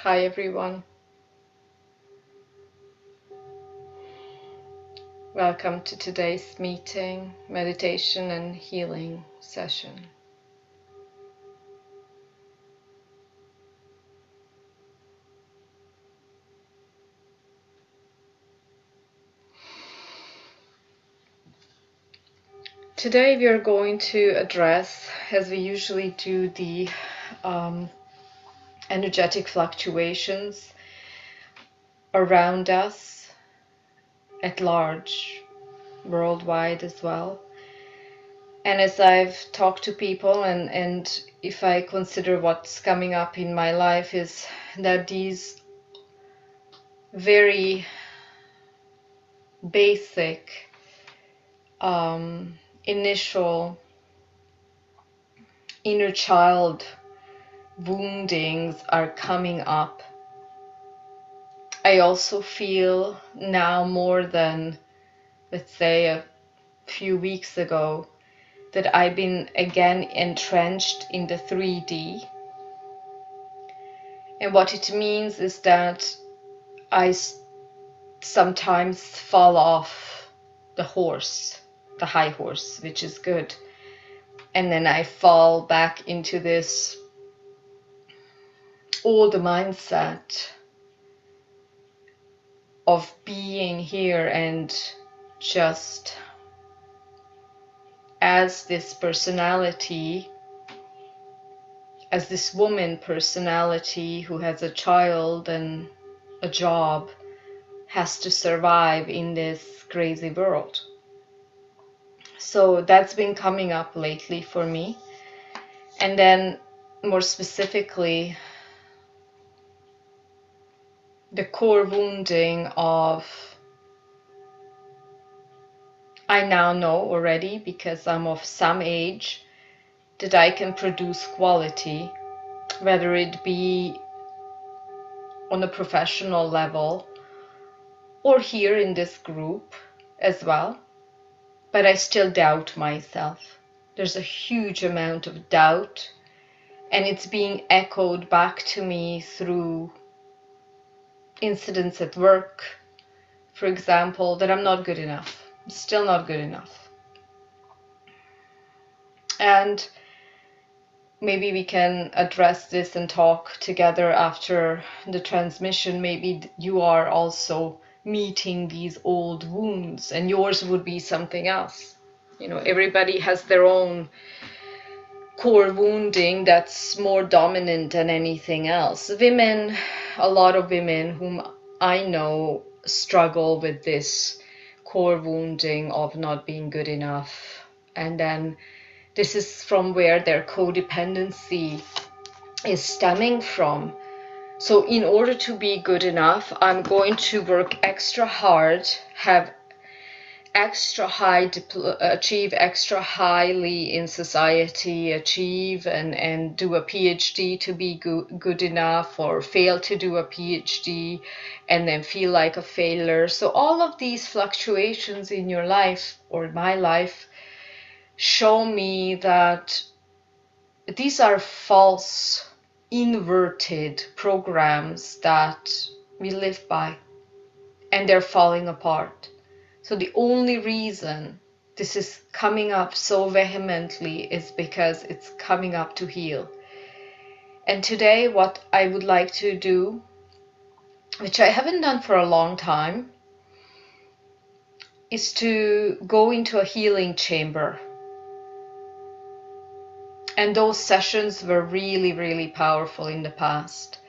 Hi everyone. Welcome to today's meeting, meditation and healing session. Today we are going to address, as we usually do, the energetic fluctuations around us at large, worldwide as well. And as I've talked to people and if I consider what's coming up in my life, is that these very basic initial inner child woundings are coming up. I also feel now more than, let's say, a few weeks ago, that I've been again entrenched in the 3D. And what it means is that I sometimes fall off the horse, the high horse, which is good. And then I fall back into this old mindset of being here and just as this personality, as this woman personality who has a child and a job, has to survive in this crazy world. So that's been coming up lately for me. And then more specifically, the core wounding of, I now know already, because I'm of some age, that I can produce quality, whether it be on a professional level or here in this group as well. But I still doubt myself. There's a huge amount of doubt, and it's being echoed back to me through incidents at work, for example, that I'm not good enough. I'm still not good enough. And maybe we can address this and talk together after the transmission. Maybe you are also meeting these old wounds and yours would be something else. You know, everybody has their own core wounding that's more dominant than anything else. Women, a lot of women whom I know struggle with this core wounding of not being good enough. And then this is from where their codependency is stemming from. So in order to be good enough, I'm going to work extra hard, have extra high, achieve extra highly in society, achieve and do a PhD to be good enough, or fail to do a PhD and then feel like a failure. So all of these fluctuations in your life or my life show me that these are false, inverted programs that we live by, and they're falling apart. So the only reason this is coming up so vehemently is because it's coming up to heal. And today what I would like to do, which I haven't done for a long time, is to go into a healing chamber. And those sessions were really, really powerful in the past.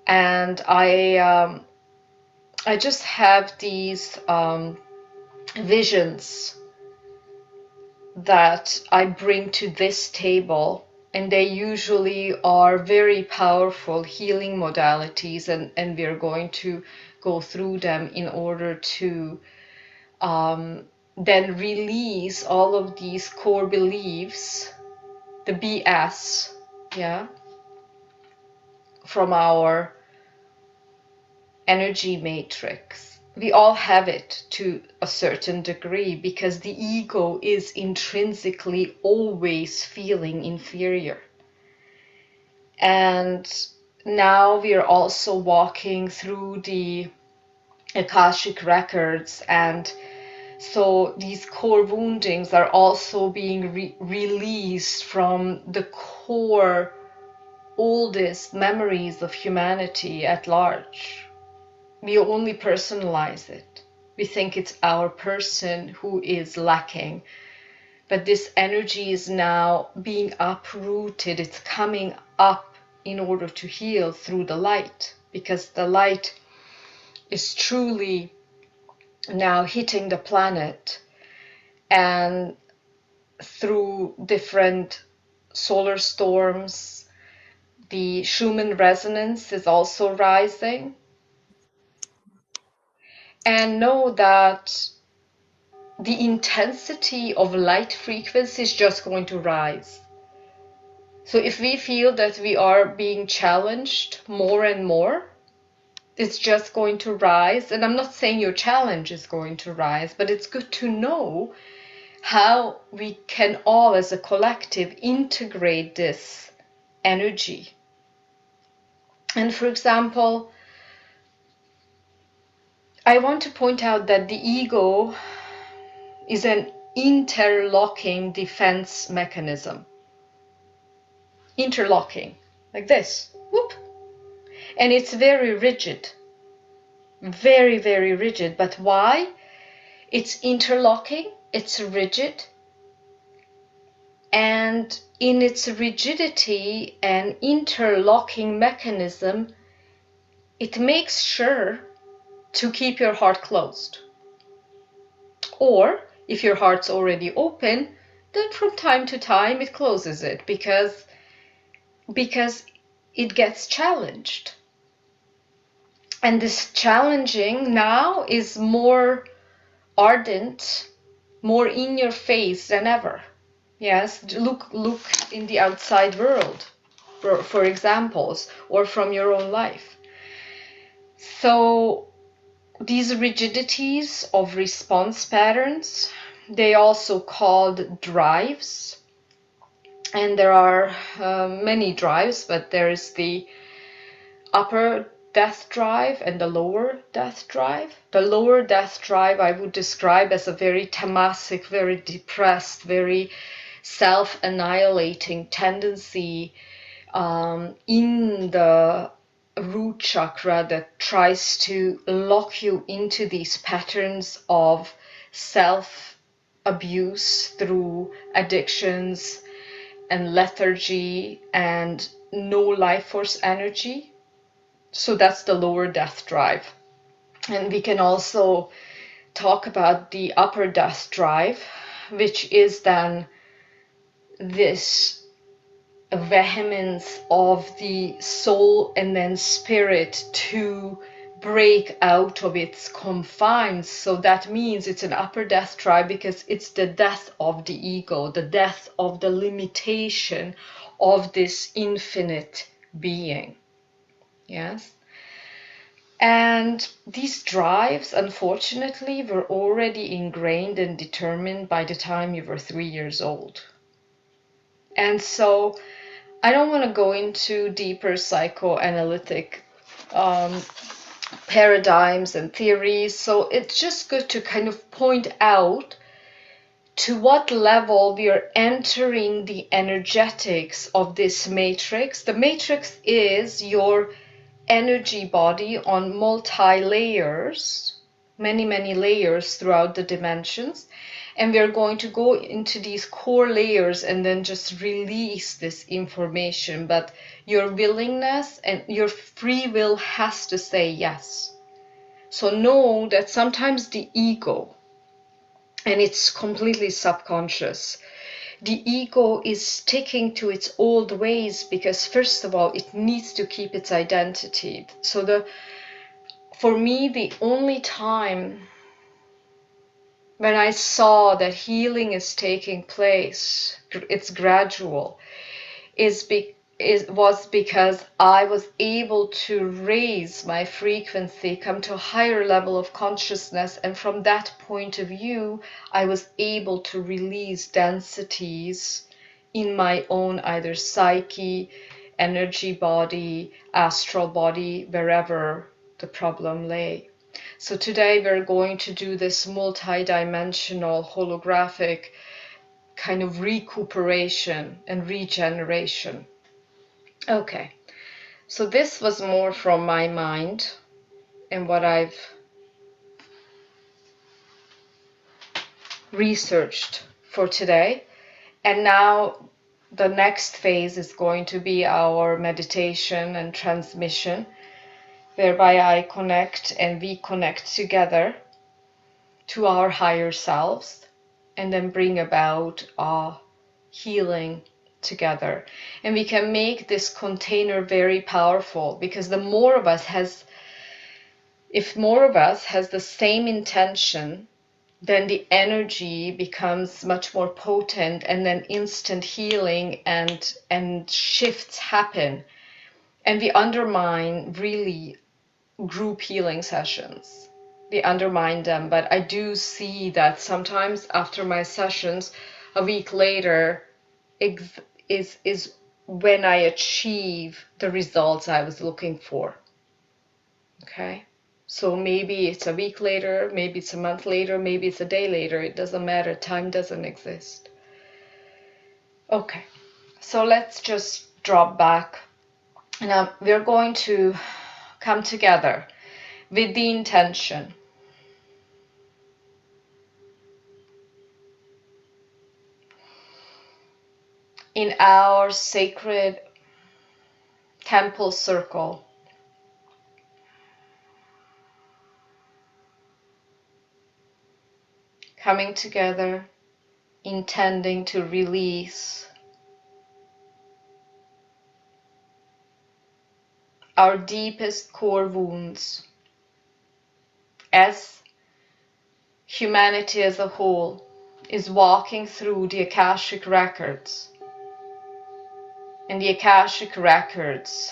And I just have these visions that I bring to this table, and they usually are very powerful healing modalities, and we're going to go through them in order to then release all of these core beliefs, the BS, yeah, from our energy matrix. We all have it to a certain degree because the ego is intrinsically always feeling inferior. And now we are also walking through the Akashic records, and so these core woundings are also being released from the core oldest memories of humanity at large. We only personalize it. We think it's our person who is lacking. But this energy is now being uprooted. It's coming up in order to heal through the light, because the light is truly now hitting the planet, and through different solar storms, the Schumann resonance is also rising. And know that the intensity of light frequency is just going to rise. So if we feel that we are being challenged more and more, it's just going to rise. And I'm not saying your challenge is going to rise, but it's good to know how we can all as a collective integrate this energy. And for example, I want to point out that the ego is an interlocking defense mechanism. Interlocking, like this, whoop. And it's very rigid, very, very rigid. But why? It's interlocking, it's rigid, and in its rigidity and interlocking mechanism, it makes sure to keep your heart closed. Or if your heart's already open, then from time to time it closes it because it gets challenged. And this challenging now is more ardent, more in your face than ever. Yes, look in the outside world for examples, or from your own life. So these rigidities of response patterns, they also called drives. And there are many drives, but there is the upper death drive and the lower death drive. The lower death drive I would describe as a very tamasic, very depressed, very self-annihilating tendency in the root chakra that tries to lock you into these patterns of self-abuse through addictions and lethargy and no life force energy. So that's the lower death drive. And we can also talk about the upper death drive, which is then this vehemence of the soul and then spirit to break out of its confines. So that means it's an upper death drive because it's the death of the ego, the death of the limitation of this infinite being. Yes. And these drives, unfortunately, were already ingrained and determined by the time you were 3 years old. And so I don't want to go into deeper psychoanalytic paradigms and theories. So it's just good to kind of point out to what level we are entering the energetics of this matrix. The matrix is your energy body on multi-layers, many layers throughout the dimensions. And we are going to go into these core layers and then just release this information. But your willingness and your free will has to say yes. So know that sometimes the ego, and it's completely subconscious, the ego is sticking to its old ways because, first of all, it needs to keep its identity. So for me, the only time when I saw that healing is taking place, it's gradual, was because I was able to raise my frequency, come to a higher level of consciousness, and from that point of view, I was able to release densities in my own either psyche, energy body, astral body, wherever the problem lay. So today we're going to do this multi-dimensional holographic kind of recuperation and regeneration. Okay, so this was more from my mind and what I've researched for today. And now the next phase is going to be our meditation and transmission, whereby I connect and we connect together to our higher selves and then bring about our healing together. And we can make this container very powerful, because the more of us has, if more of us has the same intention, then the energy becomes much more potent, and then instant healing and shifts happen. And we undermine really group healing sessions. We undermine them, but I do see that sometimes after my sessions, a week later, is when I achieve the results I was looking for. Okay? So maybe it's a week later, maybe it's a month later, maybe it's a day later. It doesn't matter. Time doesn't exist. Okay, so let's just drop back. Now we're going to come together with the intention in our sacred temple circle, coming together, intending to release our deepest core wounds as humanity as a whole is walking through the Akashic records. And the Akashic records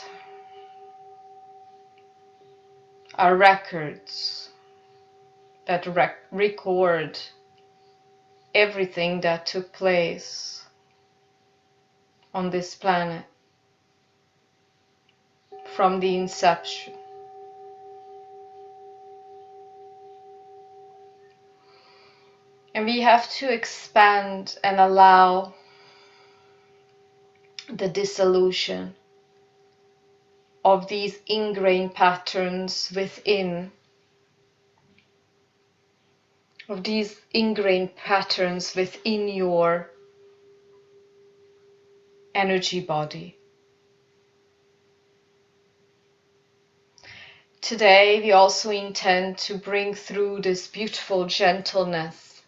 are records that record everything that took place on this planet from the inception. And we have to expand and allow the dissolution of these ingrained patterns within, your energy body. Today we also intend to bring through this beautiful gentleness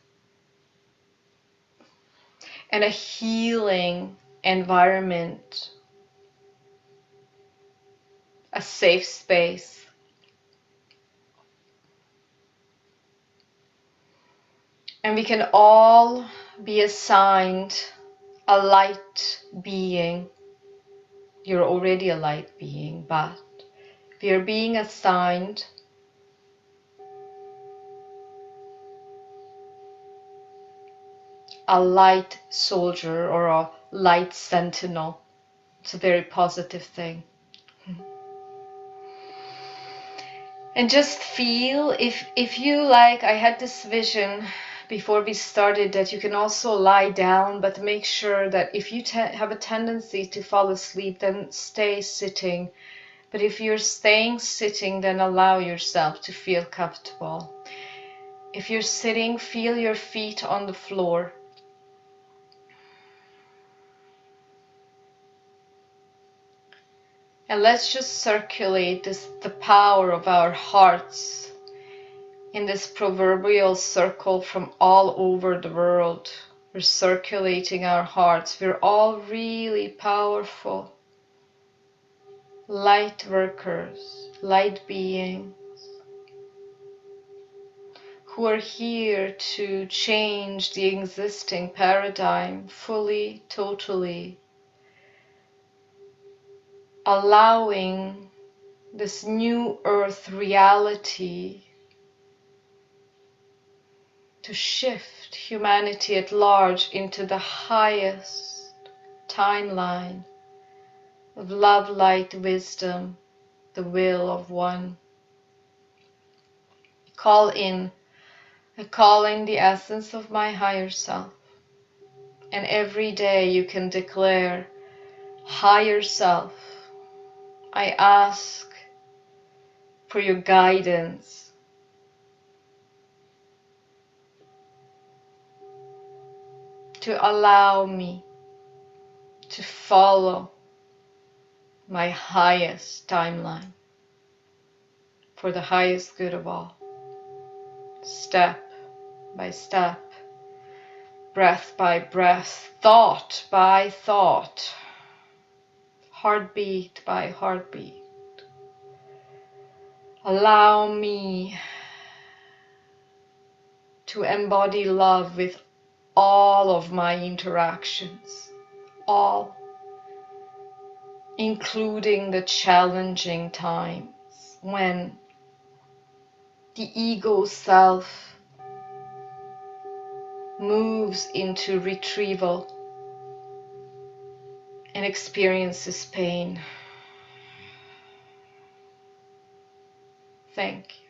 and a healing environment, a safe space. And we can all be assigned a light being. You're already a light being, but we are being assigned a light soldier or a light sentinel. It's a very positive thing. And just feel, if you like, I had this vision before we started that you can also lie down, but make sure that if you have a tendency to fall asleep, then stay sitting. But if you're staying sitting, then allow yourself to feel comfortable. If you're sitting, feel your feet on the floor. And let's just circulate the power of our hearts in this proverbial circle from all over the world. We're circulating our hearts. We're all really powerful. Light workers, light beings who are here to change the existing paradigm fully, totally, allowing this new earth reality to shift humanity at large into the highest timeline of love, light, wisdom, the will of one. I call in the essence of my higher self. And every day you can declare, higher self, I ask for your guidance. To allow me to follow my highest timeline for the highest good of all. Step by step, breath by breath, thought by thought, heartbeat by heartbeat. Allow me to embody love with all of my interactions, all, including the challenging times when the ego self moves into retrieval and experiences pain. Thank you.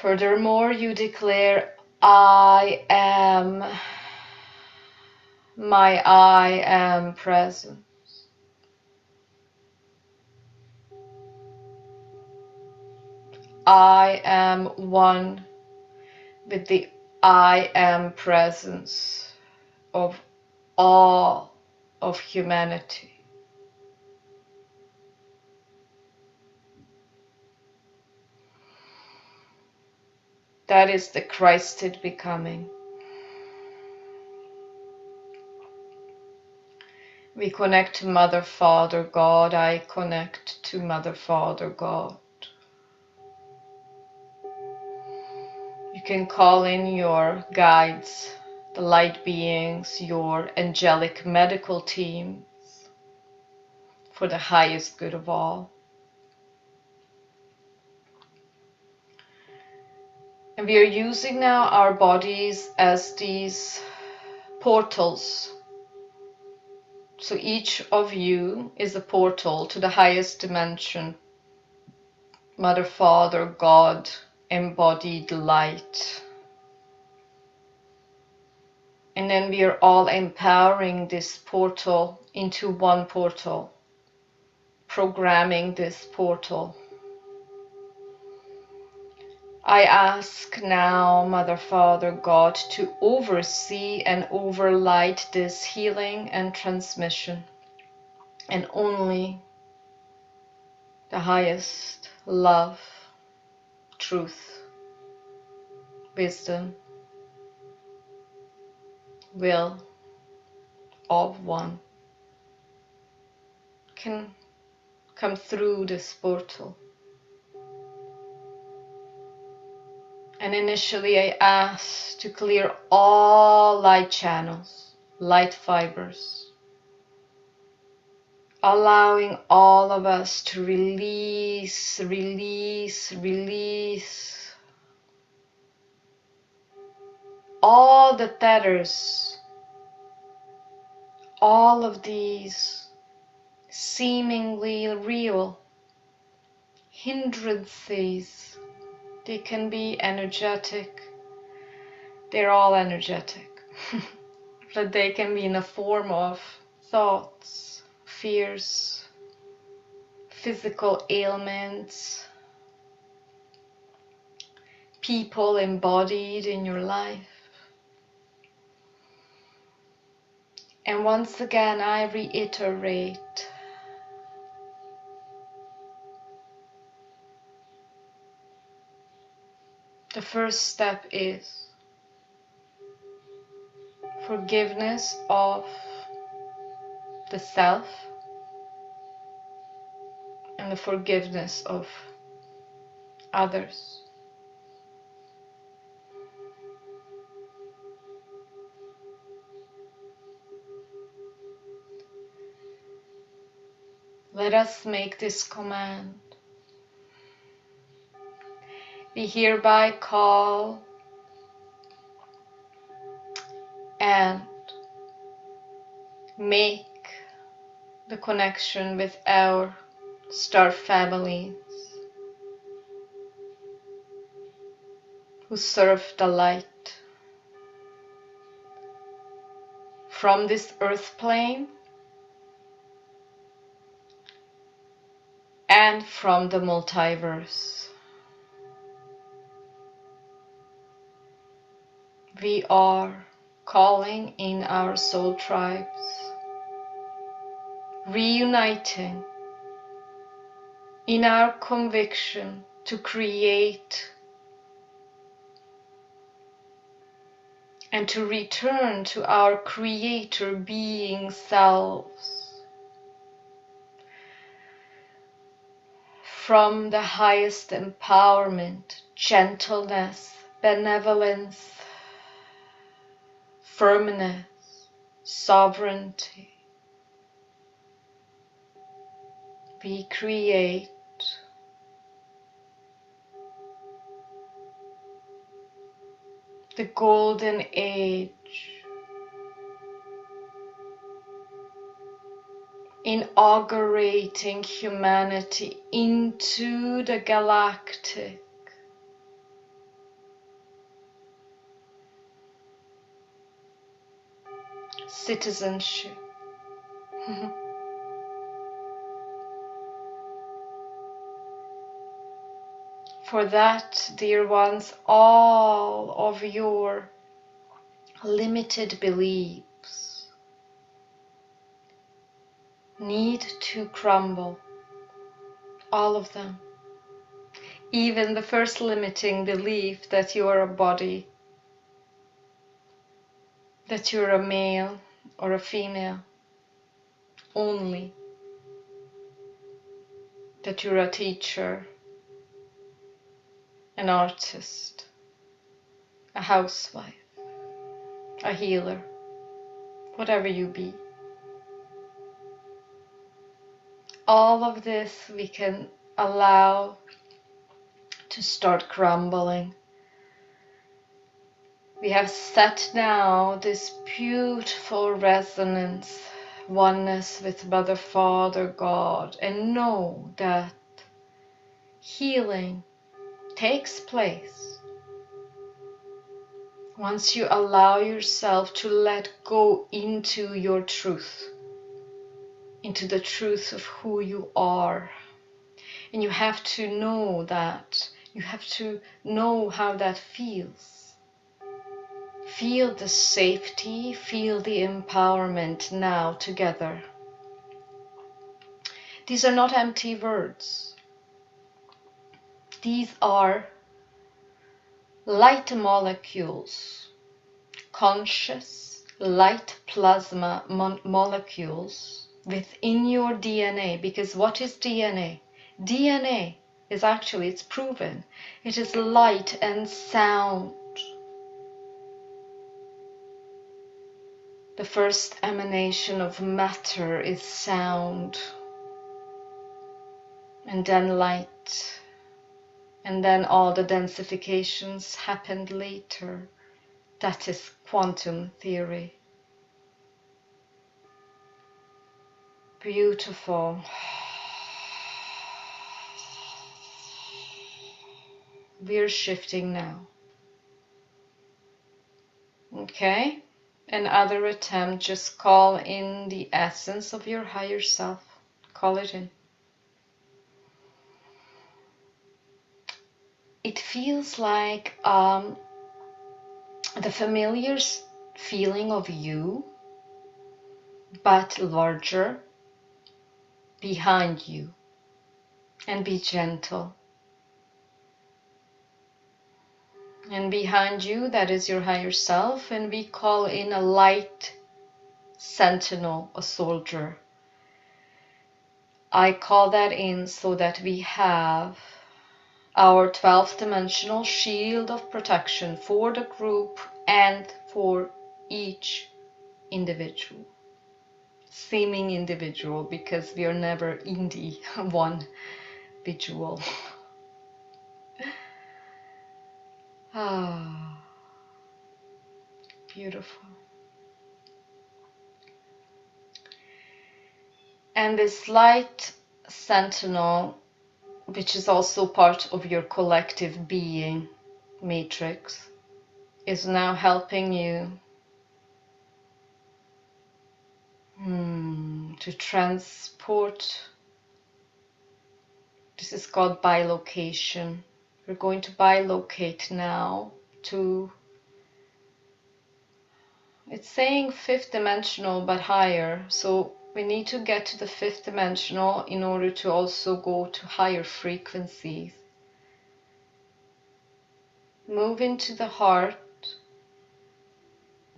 Furthermore, you declare, I am my I am present. I am one with the I am presence of all of humanity. That is the Christed becoming. We connect to Mother, Father, God. I connect to Mother, Father, God. You can call in your guides, the light beings, your angelic medical teams for the highest good of all. And we are using now our bodies as these portals. So each of you is a portal to the highest dimension. Mother, Father, God, embodied light. And then we are all empowering this portal into one portal, programming this portal. I ask now, Mother, Father, God, to oversee and overlight this healing and transmission, and only the highest love, truth, wisdom, will of one can come through this portal. And initially I ask to clear all light channels, light fibers, allowing all of us to release all the tethers, all of these seemingly real hindrances. They can be energetic. They're all energetic. But they can be in the form of thoughts, fears, physical ailments, people embodied in your life. And once again, I reiterate, the first step is forgiveness of the self and the forgiveness of others. Let us make this command. We hereby call and make the connection with our star families who serve the light from this earth plane and from the multiverse. We are calling in our soul tribes, reuniting in our conviction to create and to return to our creator being selves from the highest empowerment, gentleness, benevolence, firmness, sovereignty. We create the golden age, inaugurating humanity into the galactic citizenship. For that, dear ones, all of your limited beliefs need to crumble, all of them. Even the first limiting belief that you are a body, that you're a male or a female only, that you're a teacher, an artist, a housewife, a healer, whatever you be. All of this we can allow to start crumbling. We have set now this beautiful resonance, oneness with Mother, Father, God, and know that healing takes place once you allow yourself to let go into your truth, into the truth of who you are. And you have to know that. You have to know how that feels. Feel the safety, feel the empowerment now together. These are not empty words. These are light molecules, conscious light plasma molecules within your DNA. Because what is DNA? DNA is actually, it's proven, it is light and sound. The first emanation of matter is sound, and then light, and then all the densifications happened later. That is quantum theory. Beautiful. We're shifting now. Okay? Another attempt, just call in the essence of your higher self. Call it in. It feels like the familiar feeling of you, but larger, behind you. And be gentle. And behind you, that is your higher self, and we call in a light sentinel, a soldier. I call that in so that we have our 12th dimensional shield of protection for the group and for each individual, seeming individual, because we are never indie, one individual. Ah, beautiful. And this light sentinel, which is also part of your collective being matrix, is now helping you to transport. This is called bilocation. We're going to bilocate now to, it's saying fifth dimensional but higher, so we need to get to the fifth dimensional in order to also go to higher frequencies. Move into the heart.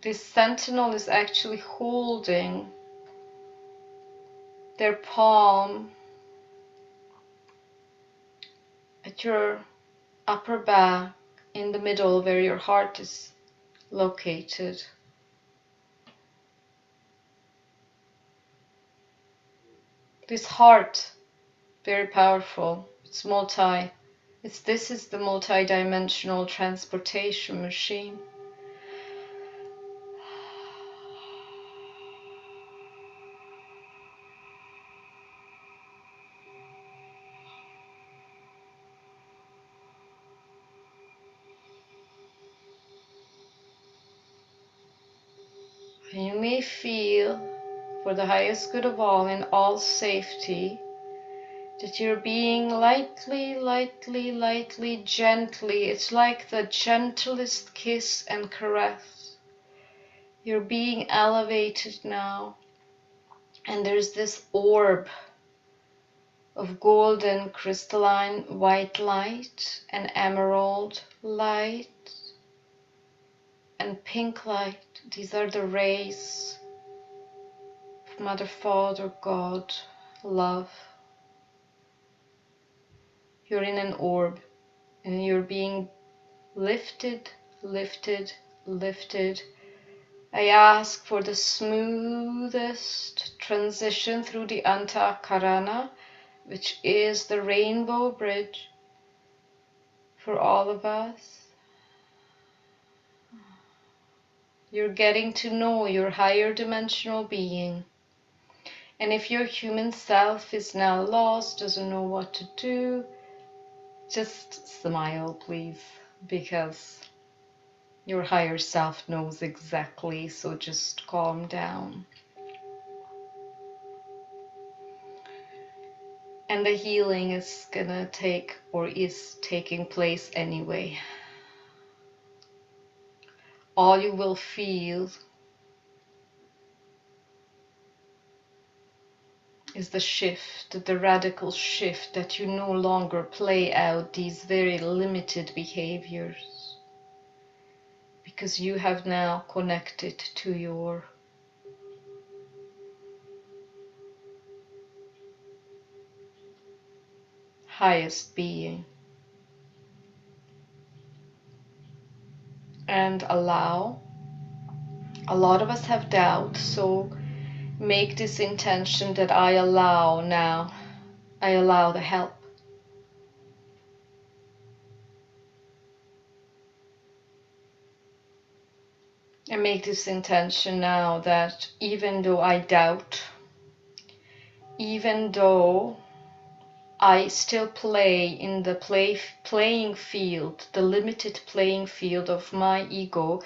This sentinel is actually holding their palm at your upper back in the middle where your heart is located. This heart, very powerful. This is the multi-dimensional transportation machine. You may feel, for the highest good of all, in all safety, that you're being lightly, gently, it's like the gentlest kiss and caress. You're being elevated now, and there's this orb of golden crystalline white light and emerald light and pink light. These are the rays of Mother, Father, God, love. You're in an orb and you're being lifted, lifted, lifted. I ask for the smoothest transition through the Antakarana, which is the rainbow bridge for all of us. You're getting to know your higher dimensional being. And if your human self is now lost, doesn't know what to do, just smile, please, because your higher self knows exactly, so just calm down. And the healing is gonna take, or is taking place anyway. All you will feel is the shift, the radical shift, that you no longer play out these very limited behaviors, because you have now connected to your highest being. And allow. A lot of us have doubt, so make this intention that I allow now. I allow the help. And make this intention now that even though I doubt, even though I still play in the playing field, the limited playing field of my ego,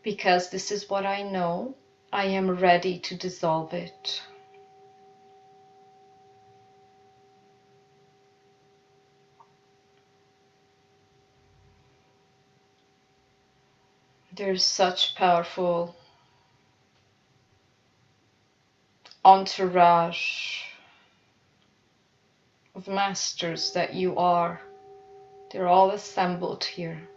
because this is what I know, I am ready to dissolve it. There's such powerful entourage of masters that you are. They're all assembled here.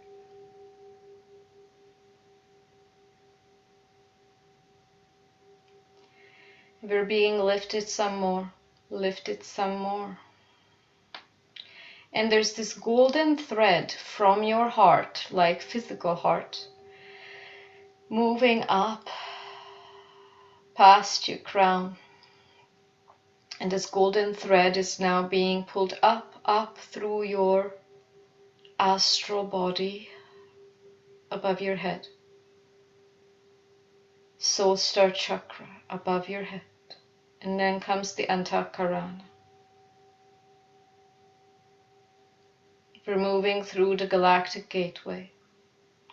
We're being lifted some more, lifted some more. And there's this golden thread from your heart, like physical heart, moving up past your crown. And this golden thread is now being pulled up through your astral body above your head. Soul star chakra above your head. And then comes the Antakarana. We're moving through the galactic gateway,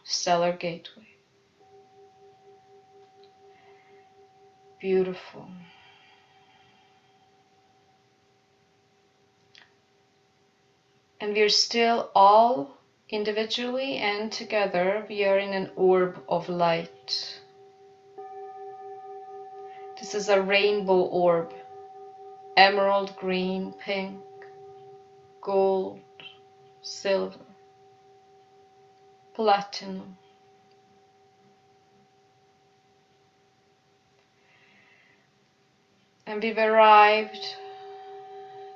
stellar gateway. Beautiful. And we're still all individually and together, we are in an orb of light. This is a rainbow orb, emerald green, pink, gold, silver, platinum. And we've arrived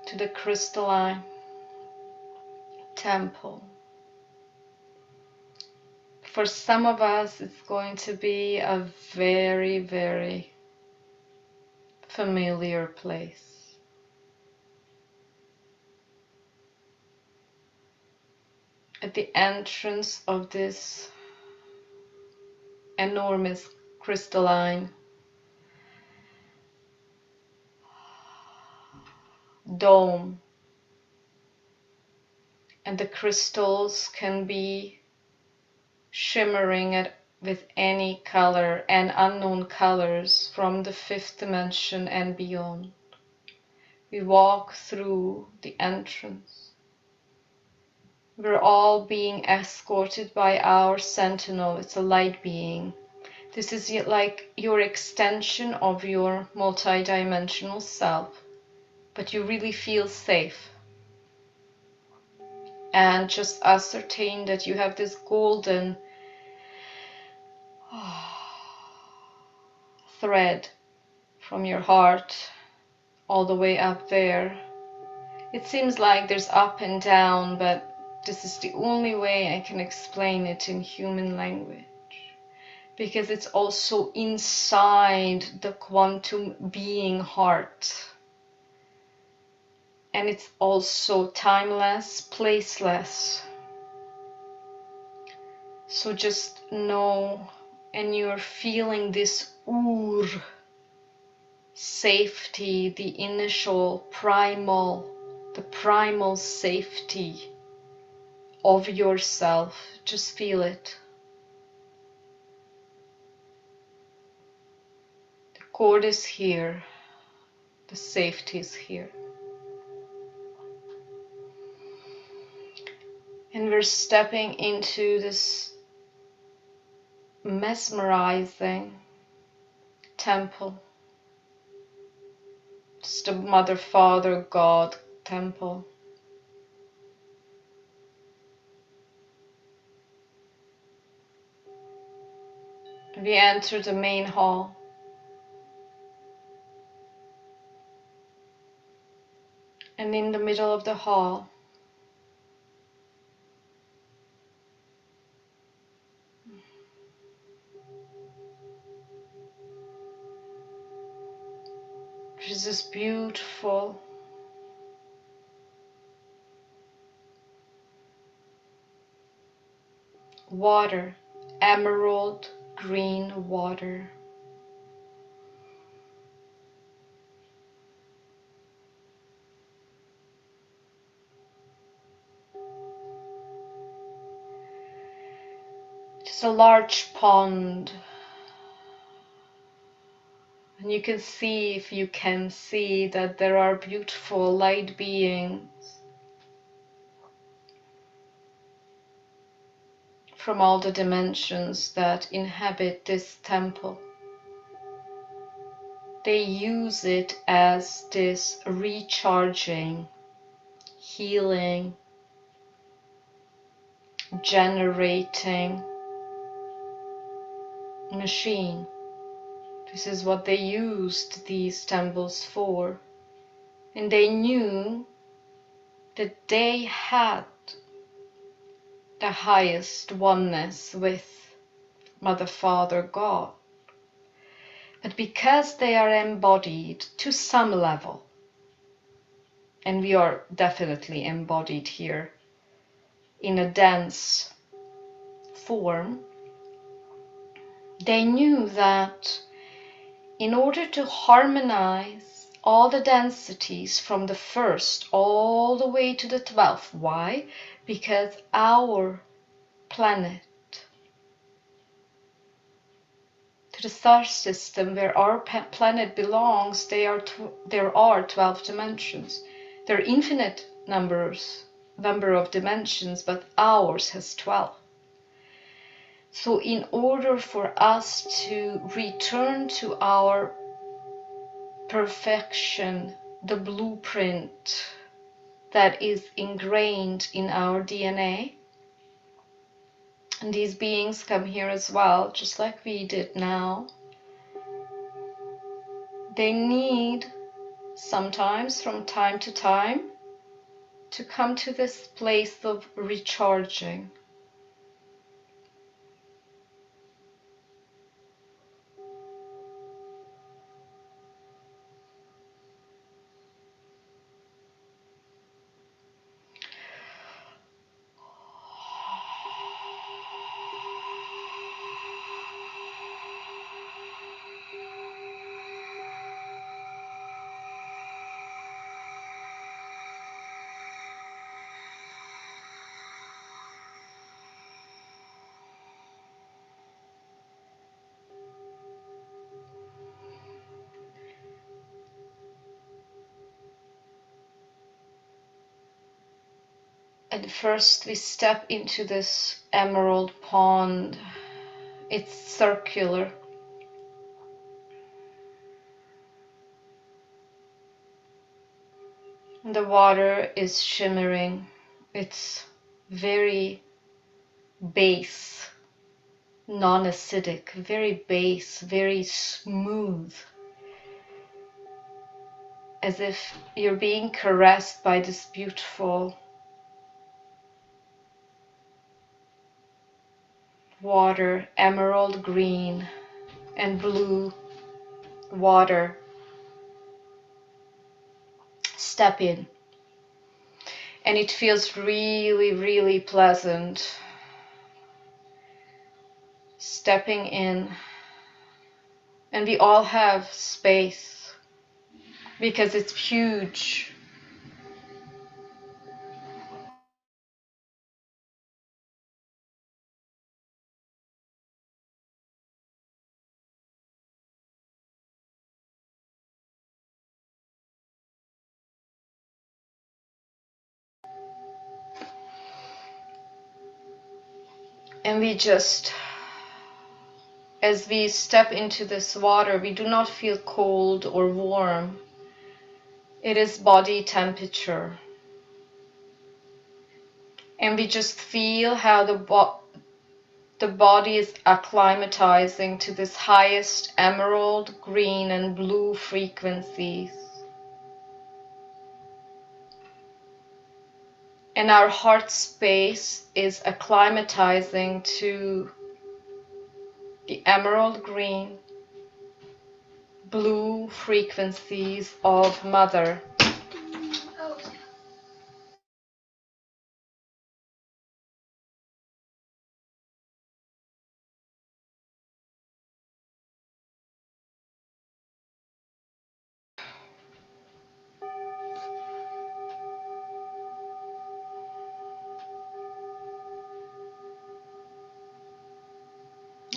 to the crystalline temple. For some of us, it's going to be a very, very familiar place. At the entrance of this enormous crystalline dome, and the crystals can be shimmering with any color and unknown colors from the fifth dimension and beyond. We walk through the entrance. We're all being escorted by our sentinel. It's a light being. This is like your extension of your multidimensional self, but you really feel safe. And just ascertain that you have this golden thread from your heart all the way up there. It seems like there's up and down, but this is the only way I can explain it in human language, because it's also inside the quantum being heart, and it's also timeless, placeless. So just know, and you're feeling this safety, the initial the primal safety of yourself. Just feel it. The cord is here, the safety is here. And we're stepping into this mesmerizing temple. It's the Mother, Father, God temple. We enter the main hall. And in the middle of the hall, there's this beautiful water, emerald green water. It's a large pond, and you can see, if you can see, that there are beautiful light beings from all the dimensions that inhabit this temple. They use it as this recharging, healing, generating machine. This is what they used these temples for. And they knew that they had the highest oneness with Mother, Father, God. But because they are embodied to some level, and we are definitely embodied here in a dense form, they knew that in order to harmonize all the densities from the first all the way to the 12th. Why? Because our planet, to the star system where our planet belongs, there are 12 dimensions. There are infinite number of dimensions, but ours has 12. So in order for us to return to our perfection, the blueprint that is ingrained in our DNA, and these beings come here as well, just like we did now, they need sometimes from time to time to come to this place of recharging. And first we step into this emerald pond. It's circular. And the water is shimmering. It's very base, non-acidic, very base, very smooth. As if you're being caressed by this beautiful water, emerald green and blue water. Step in. And it feels really, really pleasant. Stepping in. And we all have space because it's huge. And we just, as we step into this water, we do not feel cold or warm. It is body temperature. And we just feel how the body is acclimatizing to this highest emerald, green, and blue frequencies. And our heart space is acclimatizing to the emerald green, blue frequencies of Mother.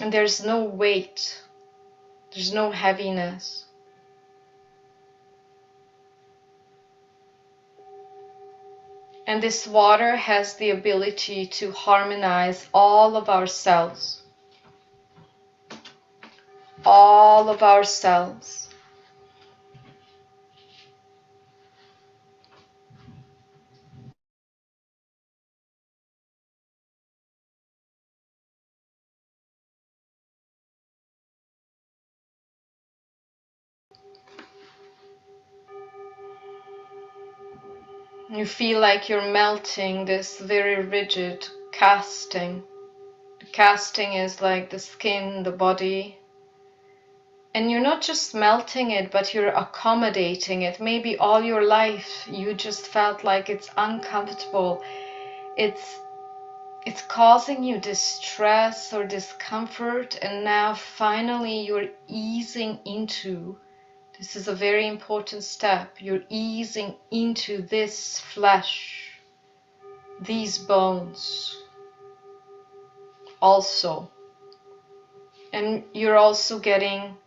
And there's no weight, there's no heaviness. And this water has the ability to harmonize all of our cells. All of our cells. You feel like you're melting this very rigid casting. The casting is like the skin, the body. And you're not just melting it, but you're accommodating it. Maybe all your life you just felt like it's uncomfortable. It's causing you distress or discomfort, and now finally you're easing into This is a very important step. You're easing into this flesh, these bones also. And you're also getting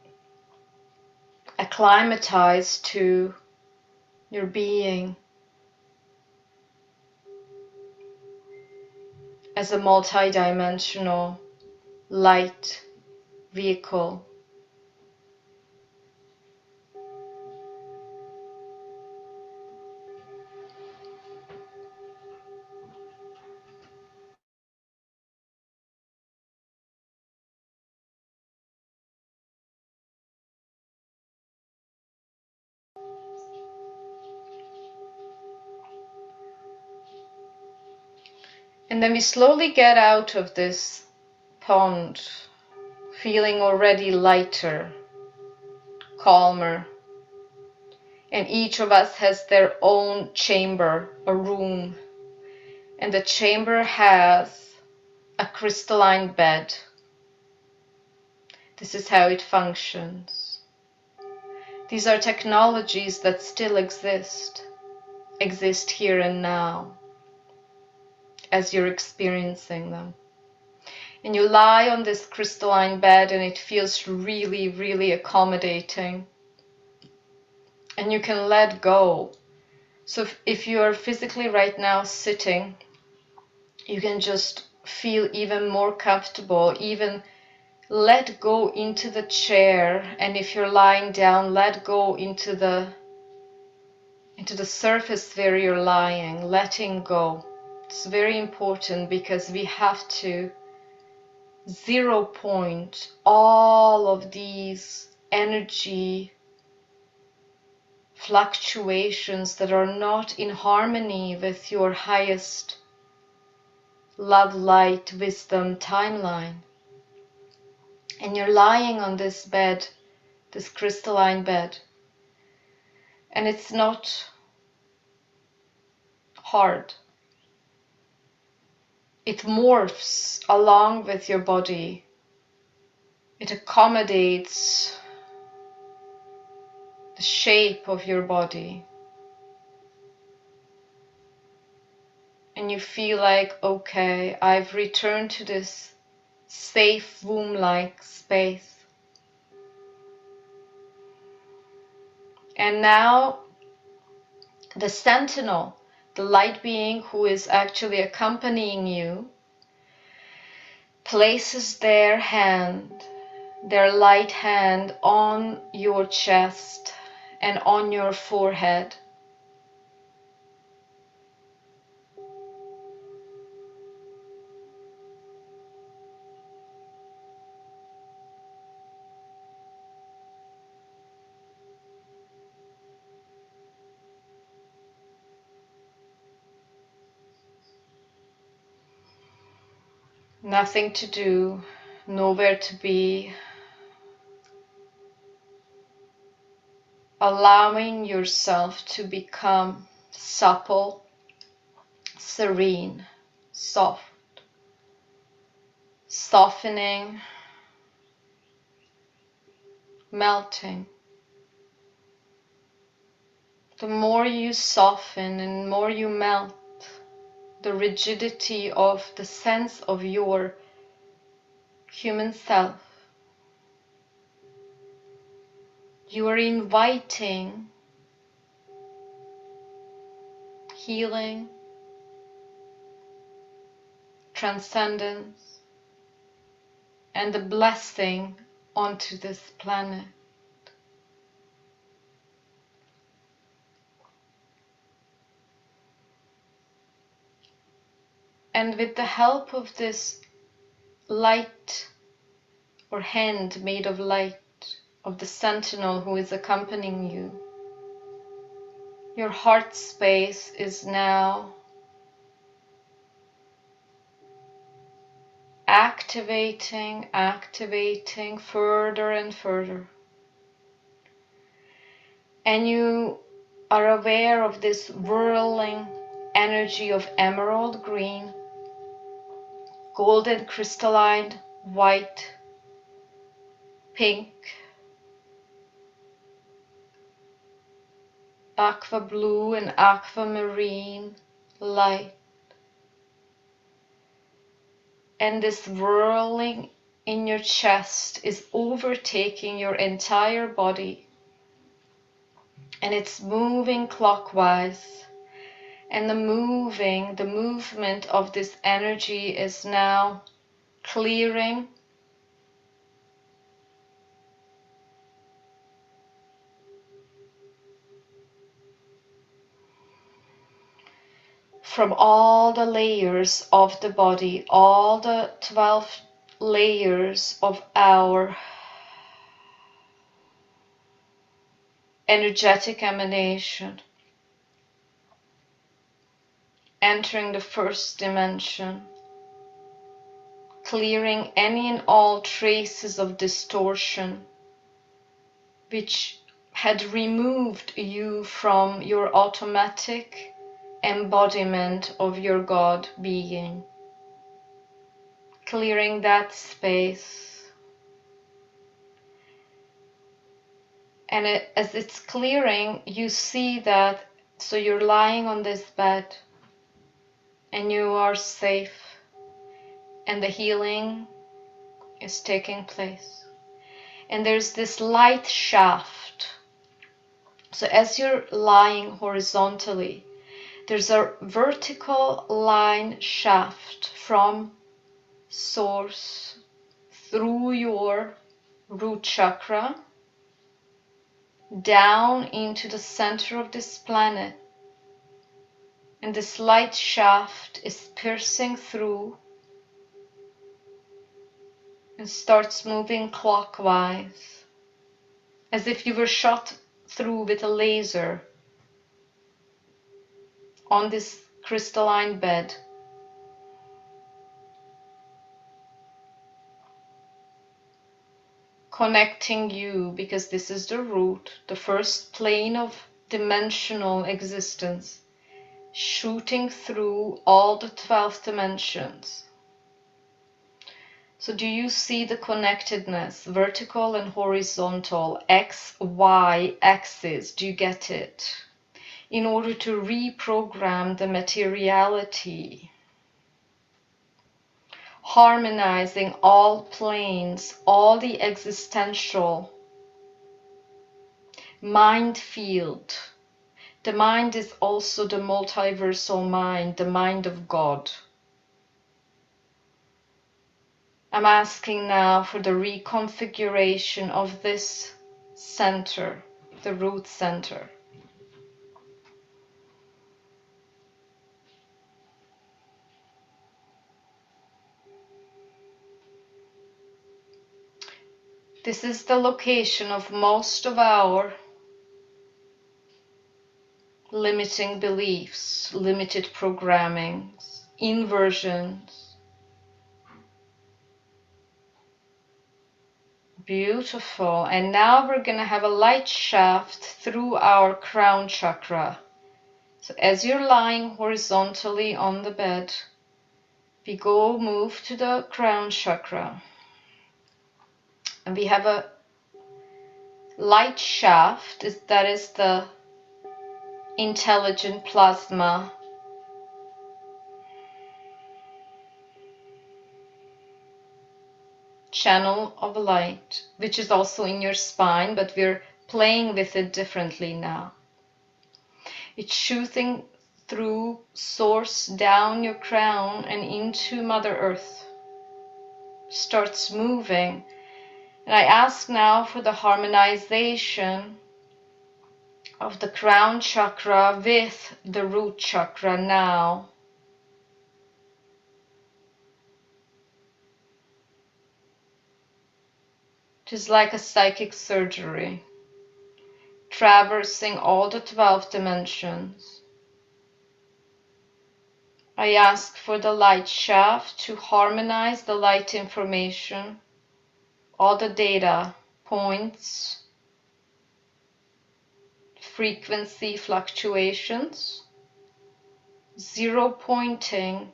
acclimatized to your being as a multi-dimensional light vehicle. And then we slowly get out of this pond, feeling already lighter, calmer. And each of us has their own chamber, a room. And the chamber has a crystalline bed. This is how it functions. These are technologies that still exist here and now, as you're experiencing them. And you lie on this crystalline bed and it feels really, really accommodating. And you can let go. So if you are physically right now sitting, you can just feel even more comfortable, even let go into the chair. And if you're lying down, let go into the surface where you're lying, letting go. It's very important because we have to 0 point all of these energy fluctuations that are not in harmony with your highest love, light, wisdom timeline. And you're lying on this bed, this crystalline bed, and it's not hard. It morphs along with your body. It accommodates the shape of your body. And you feel like, okay, I've returned to this safe womb-like space. And now the sentinel, the light being who is actually accompanying you, places their hand, their light hand on your chest and on your forehead. Nothing to do, nowhere to be. Allowing yourself to become supple, serene, soft, softening, melting. The more you soften and more you melt, the rigidity of the sense of your human self, you are inviting healing, transcendence, and the blessing onto this planet. And with the help of this light or hand made of light of the sentinel who is accompanying you, your heart space is now activating further and further. And you are aware of this whirling energy of emerald green, golden crystalline, white, pink, aqua blue and aquamarine light. And this whirling in your chest is overtaking your entire body. And it's moving clockwise. And the movement of this energy is now clearing from all the layers of the body, all the 12 layers of our energetic emanation, entering the first dimension, clearing any and all traces of distortion which had removed you from your automatic embodiment of your God being. Clearing that space. And as it's clearing, you see that, so you're lying on this bed and you are safe and the healing is taking place. And there's this light shaft. So as you're lying horizontally, there's a vertical line shaft from source through your root chakra down into the center of this planet. And this light shaft is piercing through and starts moving clockwise, as if you were shot through with a laser on this crystalline bed. Connecting you, because this is the root, the first plane of dimensional existence, shooting through all the 12 dimensions. So do you see the connectedness, vertical and horizontal, X, Y axis? Do you get it? In order to reprogram the materiality, harmonizing all planes, all the existential mind field. The mind is also the multiversal mind, the mind of God. I'm asking now for the reconfiguration of this center, the root center. This is the location of most of our limiting beliefs, limited programmings, inversions. Beautiful. And now we're going to have a light shaft through our crown chakra. So as you're lying horizontally on the bed, we move to the crown chakra. And we have a light shaft, that is the intelligent plasma. Channel of light, which is also in your spine, but we're playing with it differently now. It's shooting through source down your crown and into Mother Earth. Starts moving. And I ask now for the harmonization of the crown chakra with the root chakra now. It is like a psychic surgery, traversing all the 12 dimensions. I ask for the light shaft to harmonize the light information, all the data points, frequency fluctuations, zero pointing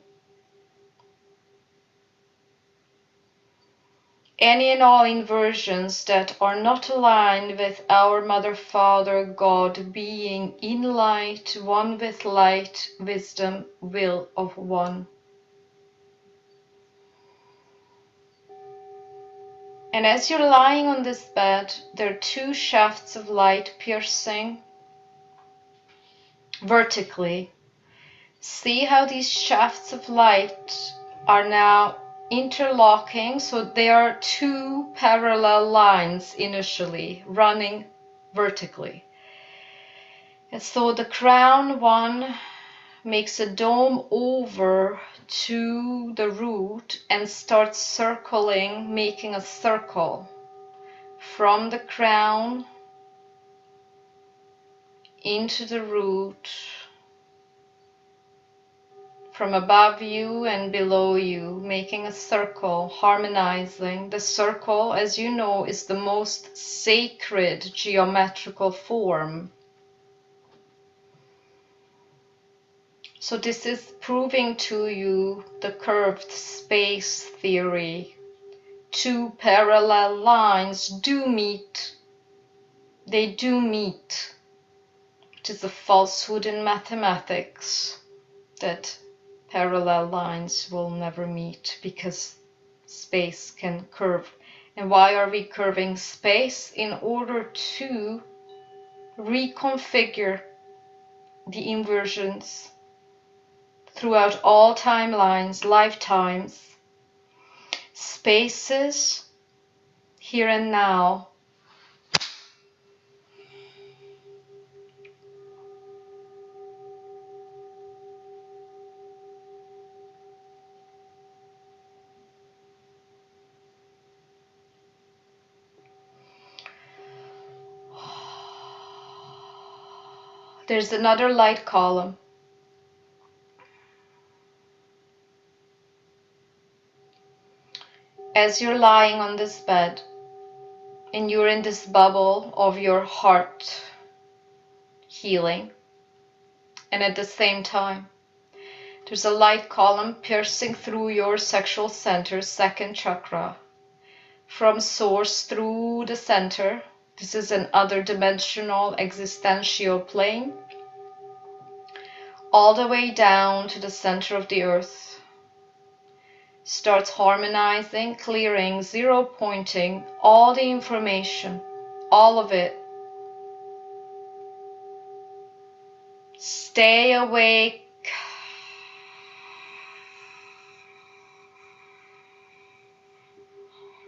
any and all inversions that are not aligned with our Mother, Father, God, being in light, one with light, wisdom, will of one. And as you're lying on this bed, there are two shafts of light piercing vertically. See how these shafts of light are now interlocking, so they are two parallel lines initially running vertically. And so the crown one makes a dome over to the root and starts circling, making a circle from the crown into the root, from above you and below you, making a circle, harmonizing. The circle, as you know, is the most sacred geometrical form. So this is proving to you the curved space theory. Two parallel lines do meet. They do meet. It is a falsehood in mathematics that parallel lines will never meet because space can curve. And why are we curving space? In order to reconfigure the inversions throughout all timelines, lifetimes, spaces, here and now. There's another light column. As you're lying on this bed and you're in this bubble of your heart healing, and at the same time, there's a light column piercing through your sexual center, second chakra, from source through the center. This is an other dimensional existential plane, all the way down to the center of the earth. Starts harmonizing, clearing, zero pointing all the information, all of it. Stay awake.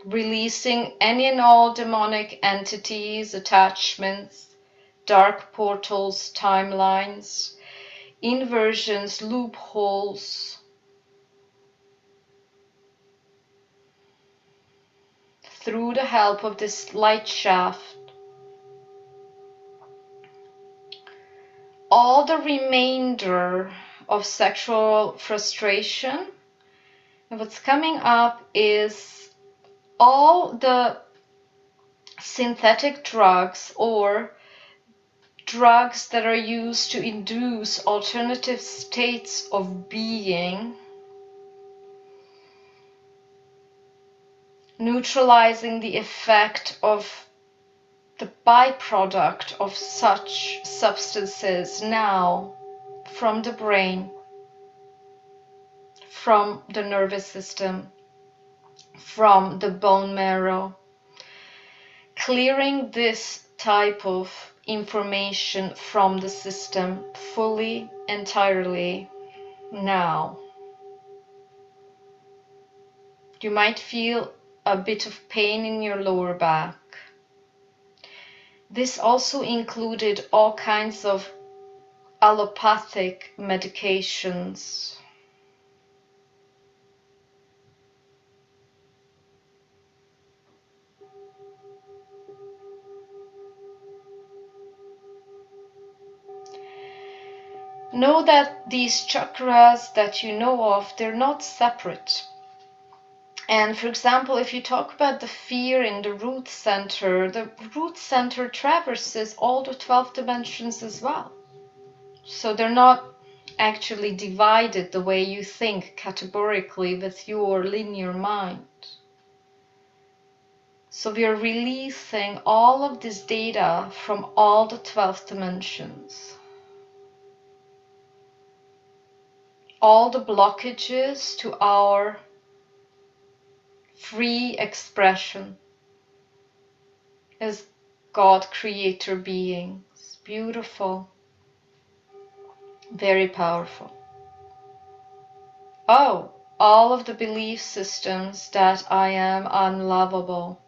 Releasing any and all demonic entities, attachments, dark portals, timelines, inversions, loopholes, through the help of this light shaft. All the remainder of sexual frustration, and what's coming up is all the synthetic drugs or drugs that are used to induce alternative states of being, neutralizing the effect of the byproduct of such substances now from the brain, from the nervous system, from the bone marrow. Clearing this type of information from the system fully, entirely now. You might feel a bit of pain in your lower back. This also included all kinds of allopathic medications. Know that these chakras that you know of, they're not separate. And for example, if you talk about the fear in the root center traverses all the 12 dimensions as well. So they're not actually divided the way you think categorically with your linear mind. So we are releasing all of this data from all the 12 dimensions. All the blockages to our free expression as God creator beings. Beautiful. Very powerful. Oh, all of the belief systems that I am unlovable.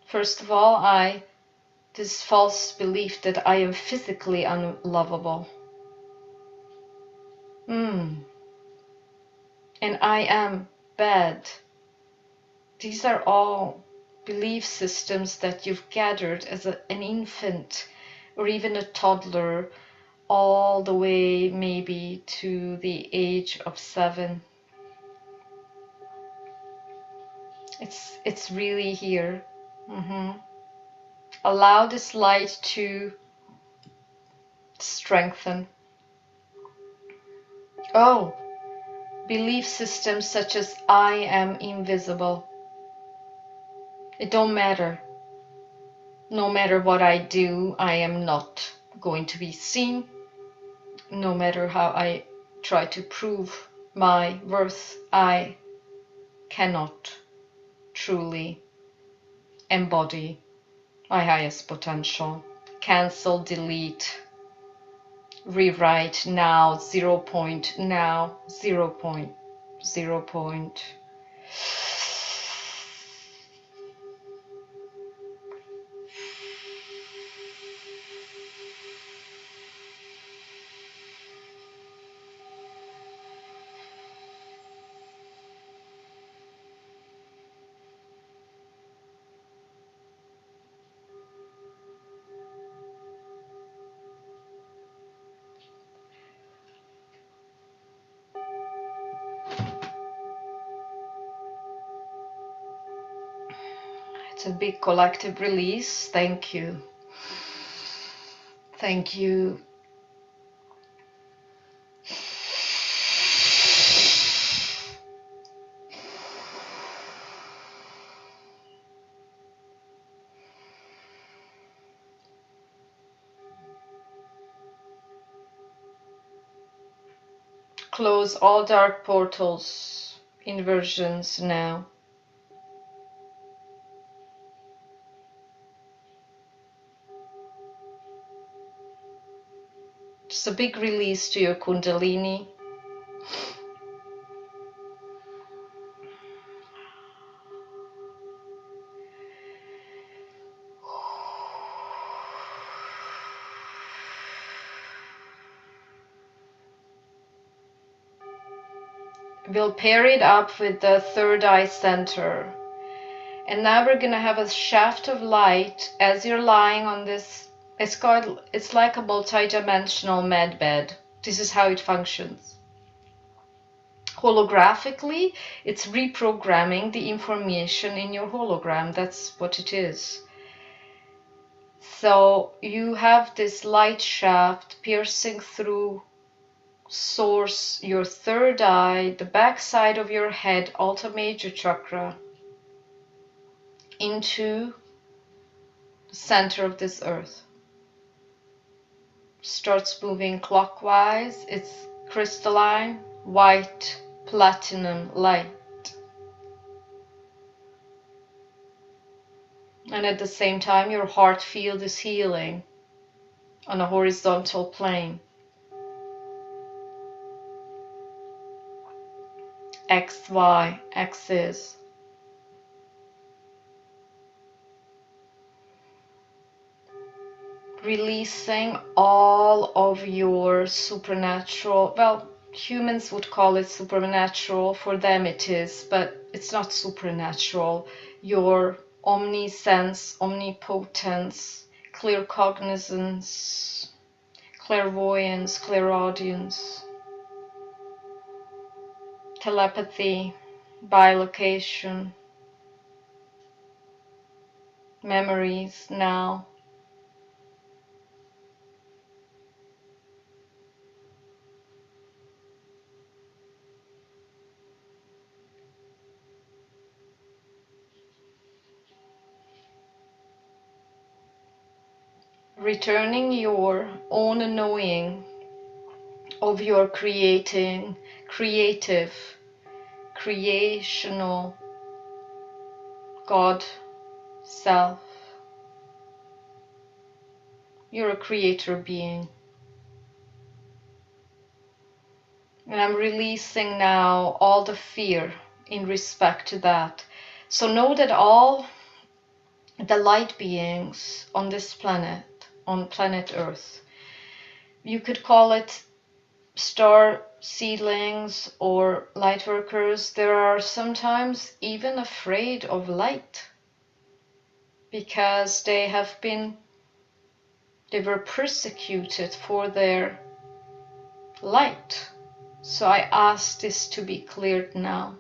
First of all, this false belief that I am physically unlovable. And I am bad. These are all belief systems that you've gathered as an infant or even a toddler, all the way maybe to the age of 7. It's really here. Allow this light to strengthen. Oh, belief systems such as I am invisible. It don't matter. No matter what I do, I am not going to be seen. No matter how I try to prove my worth, I cannot truly embody my highest potential. Cancel, delete, rewrite now, 0 point, now, 0 point, 0 point. It's a big collective release. Thank you. Thank you. Close all dark portals, inversions now. Just a big release to your Kundalini. We'll pair it up with the third eye center. And now we're gonna have a shaft of light as you're lying on this. It's like a multi-dimensional med bed. This is how it functions. Holographically, it's reprogramming the information in your hologram. That's what it is. So you have this light shaft piercing through source, your third eye, the back side of your head, Alta Major Chakra, into the center of this earth. Starts moving clockwise. It's crystalline, white, platinum light. And at the same time, your heart field is healing on a horizontal plane. X, Y, axis. Releasing all of your supernatural, well, humans would call it supernatural, for them it is, but it's not supernatural. Your omniscience, omnipotence, clear cognizance, clairvoyance, clairaudience, telepathy, bilocation, memories now. returning your own knowing of your creative, creational God self. You're a creator being. And I'm releasing now all the fear in respect to that. So know that all the light beings on this planet, on planet Earth, you could call it star seedlings or light workers, there are sometimes even afraid of light because they were persecuted for their light. So I ask this to be cleared now.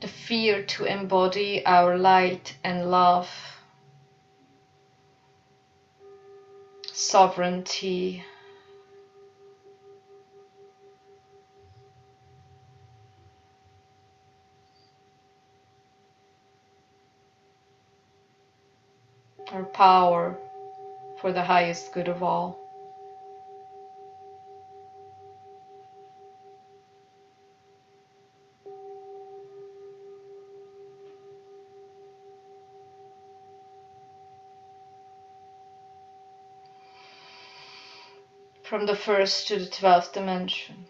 The fear to embody our light and love, sovereignty, our power for the highest good of all. From the first to the 12th dimension.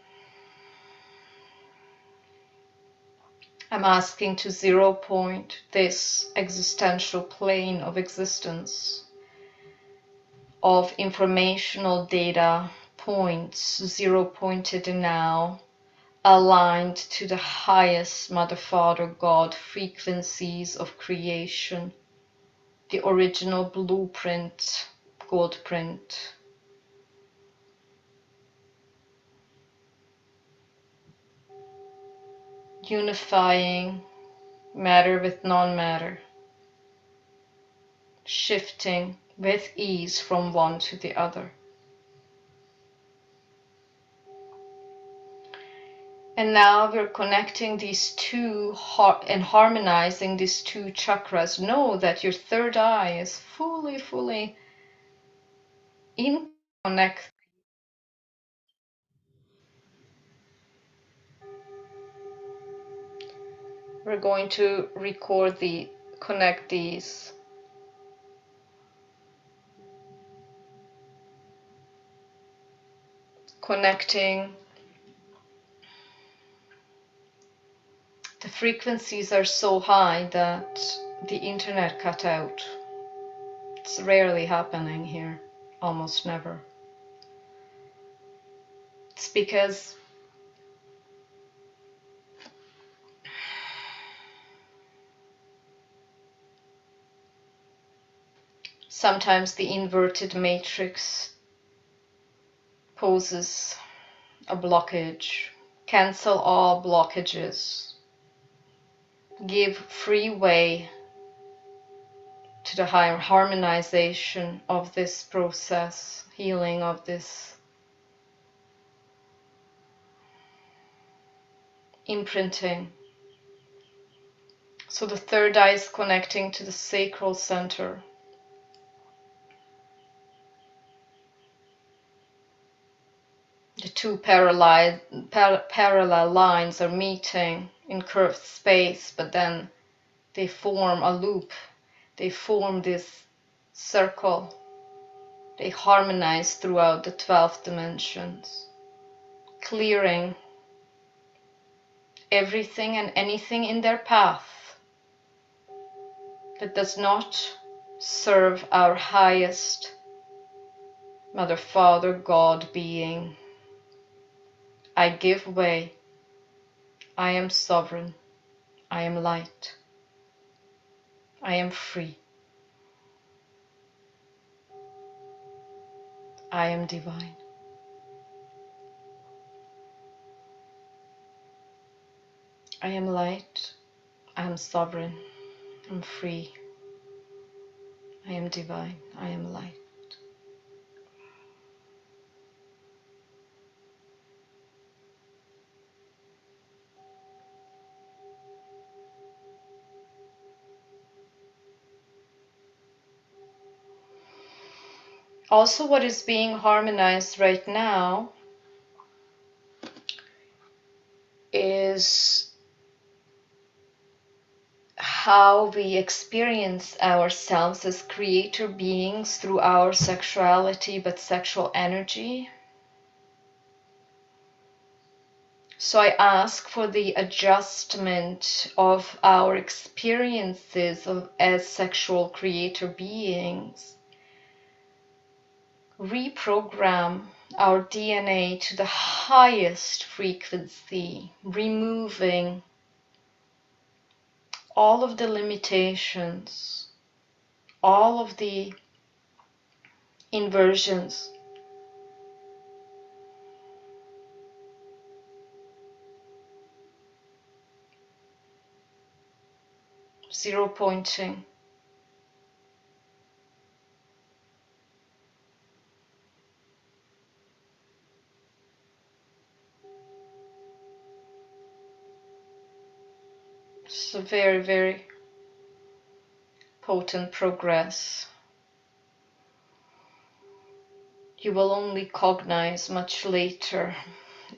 I'm asking to 0 point this existential plane of existence, of informational data points, 0 pointed now, aligned to the highest Mother, Father, God frequencies of creation, the original blueprint, gold print. Unifying matter with non-matter, shifting with ease from one to the other. And now we're connecting these two and harmonizing these two chakras. Know that your third eye is fully in connect. We're going to record connect these. Connecting. The frequencies are so high that the internet cut out. It's rarely happening here, almost never. It's because sometimes the inverted matrix poses a blockage. Cancel all blockages. Give free way to the higher harmonization of this process, healing of this imprinting. So the third eye is connecting to the sacral center. The two parallel lines are meeting in curved space, but then they form a loop. They form this circle. They harmonize throughout the 12 dimensions, clearing everything and anything in their path that does not serve our highest Mother, Father, God being. I give way. I am sovereign. I am light. I am free. I am divine. I am light. I am sovereign. I'm free. I am divine. I am light. Also, what is being harmonized right now is how we experience ourselves as creator beings through our sexuality, but sexual energy. So I ask for the adjustment of our experiences as sexual creator beings. Reprogram our DNA to the highest frequency, removing all of the limitations, all of the inversions. Zero pointing. It's a very, very potent progress. You will only cognize much later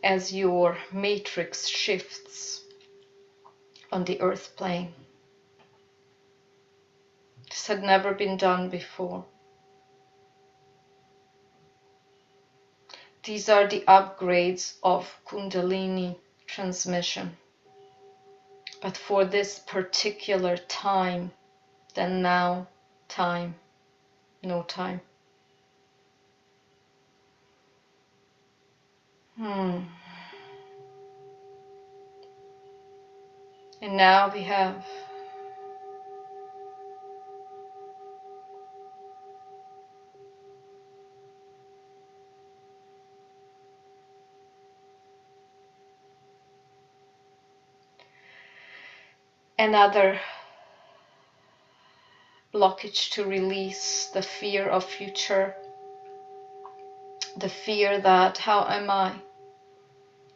as your matrix shifts on the earth plane. This had never been done before. These are the upgrades of Kundalini transmission. But for this particular time, then now, time, no time. And now we have another blockage to release, the fear of future, the fear that how am I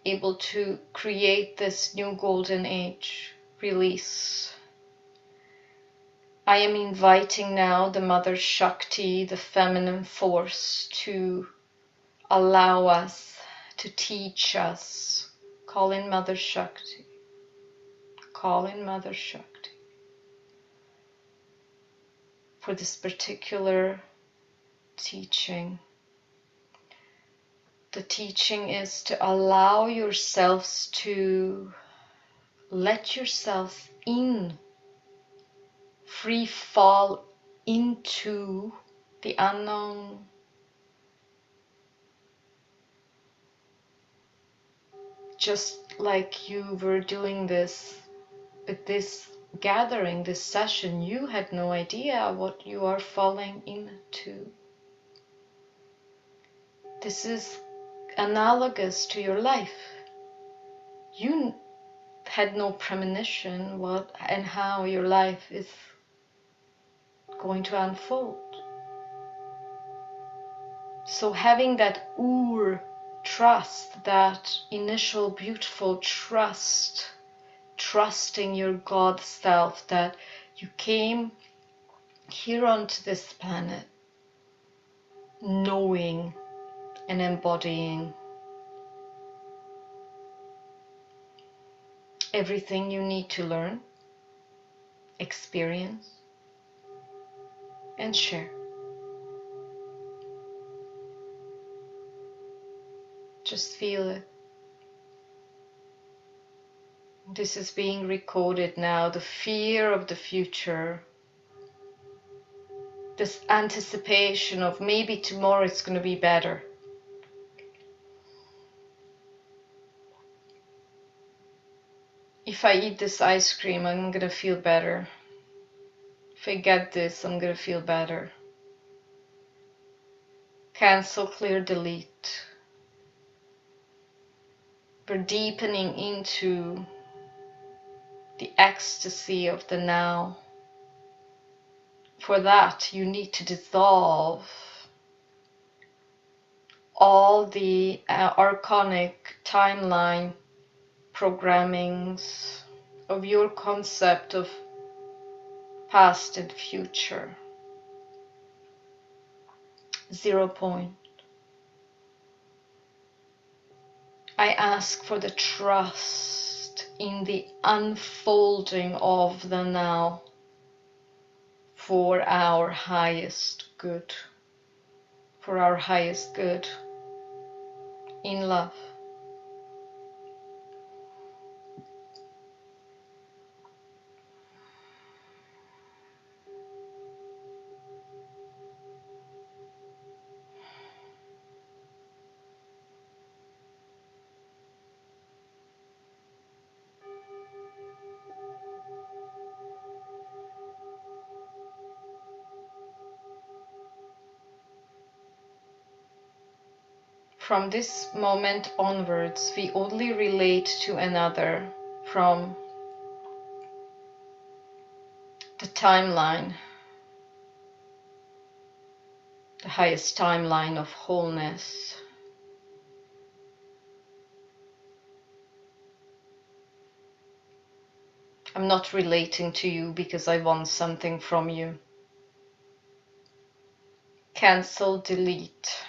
able to create this new golden age. Release. I am inviting now the Mother Shakti, the feminine force, to allow us, to teach us. Call in Mother Shakti. Call in Mother Shakti for this particular teaching. The teaching is to allow yourselves to let yourselves in, free fall into the unknown. Just like you were doing this at this gathering, this session, you had no idea what you are falling into. This is analogous to your life. You had no premonition what and how your life is going to unfold. So having that trust, that initial beautiful trust, trusting your God self that you came here onto this planet knowing and embodying everything you need to learn, experience, and share. Just feel it. This is being recorded now, the fear of the future, this anticipation of maybe tomorrow it's going to be better. If I eat this ice cream, I'm going to feel better. If I get this, I'm going to feel better. Cancel, clear, delete. We're deepening into the ecstasy of the now. For that, you need to dissolve all the archonic timeline programmings of your concept of past and future. 0 point. I ask for the trust in the unfolding of the now for our highest good, for our highest good in love. From this moment onwards, we only relate to another from the timeline, the highest timeline of wholeness. I'm not relating to you because I want something from you. Cancel, delete,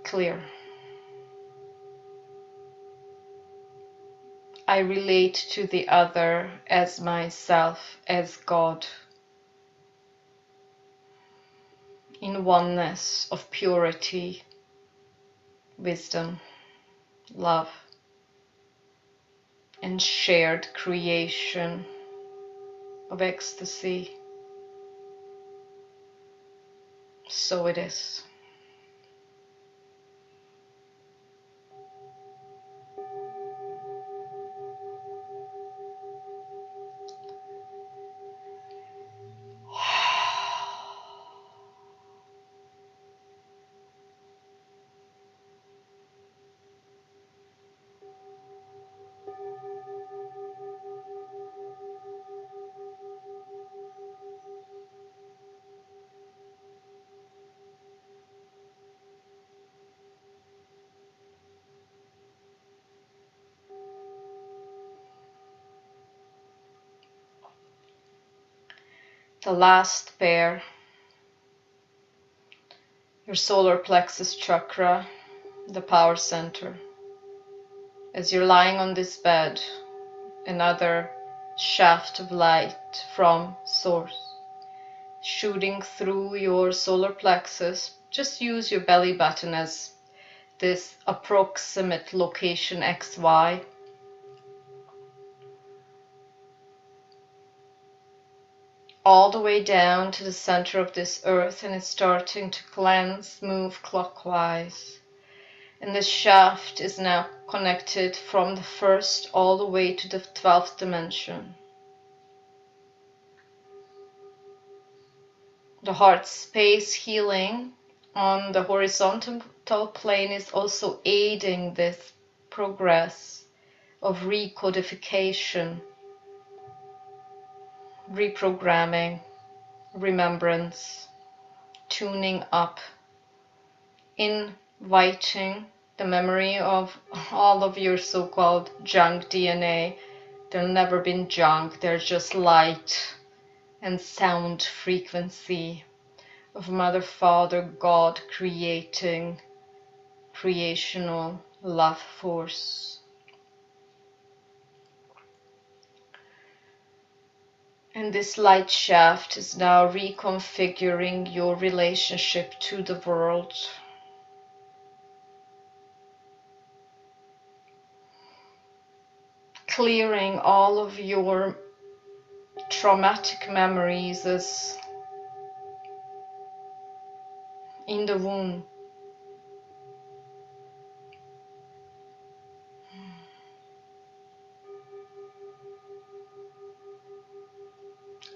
clear. I relate to the other as myself, as God, in oneness of purity, wisdom, love, and shared creation of ecstasy. So it is. The last pair, your solar plexus chakra, the power center. As you're lying on this bed, another shaft of light from source shooting through your solar plexus. Just use your belly button as this approximate location XY. All the way down to the center of this earth, and it's starting to cleanse, move clockwise. And this shaft is now connected from the first all the way to the 12th dimension. The heart space healing on the horizontal plane is also aiding this progress of recodification, reprogramming, remembrance, tuning up, inviting the memory of all of your so-called junk DNA. They've never been junk, they're just light and sound frequency of Mother, Father, God creating creational love force. And this light shaft is now reconfiguring your relationship to the world. Clearing all of your traumatic memories as in the womb.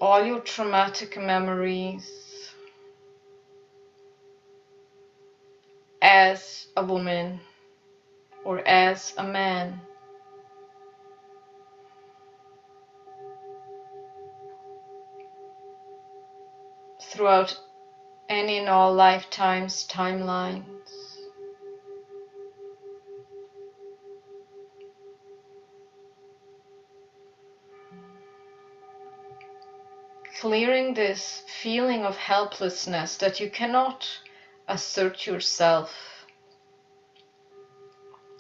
All your traumatic memories as a woman or as a man. Throughout any and all lifetimes, timelines. clearing this feeling of helplessness, that you cannot assert yourself.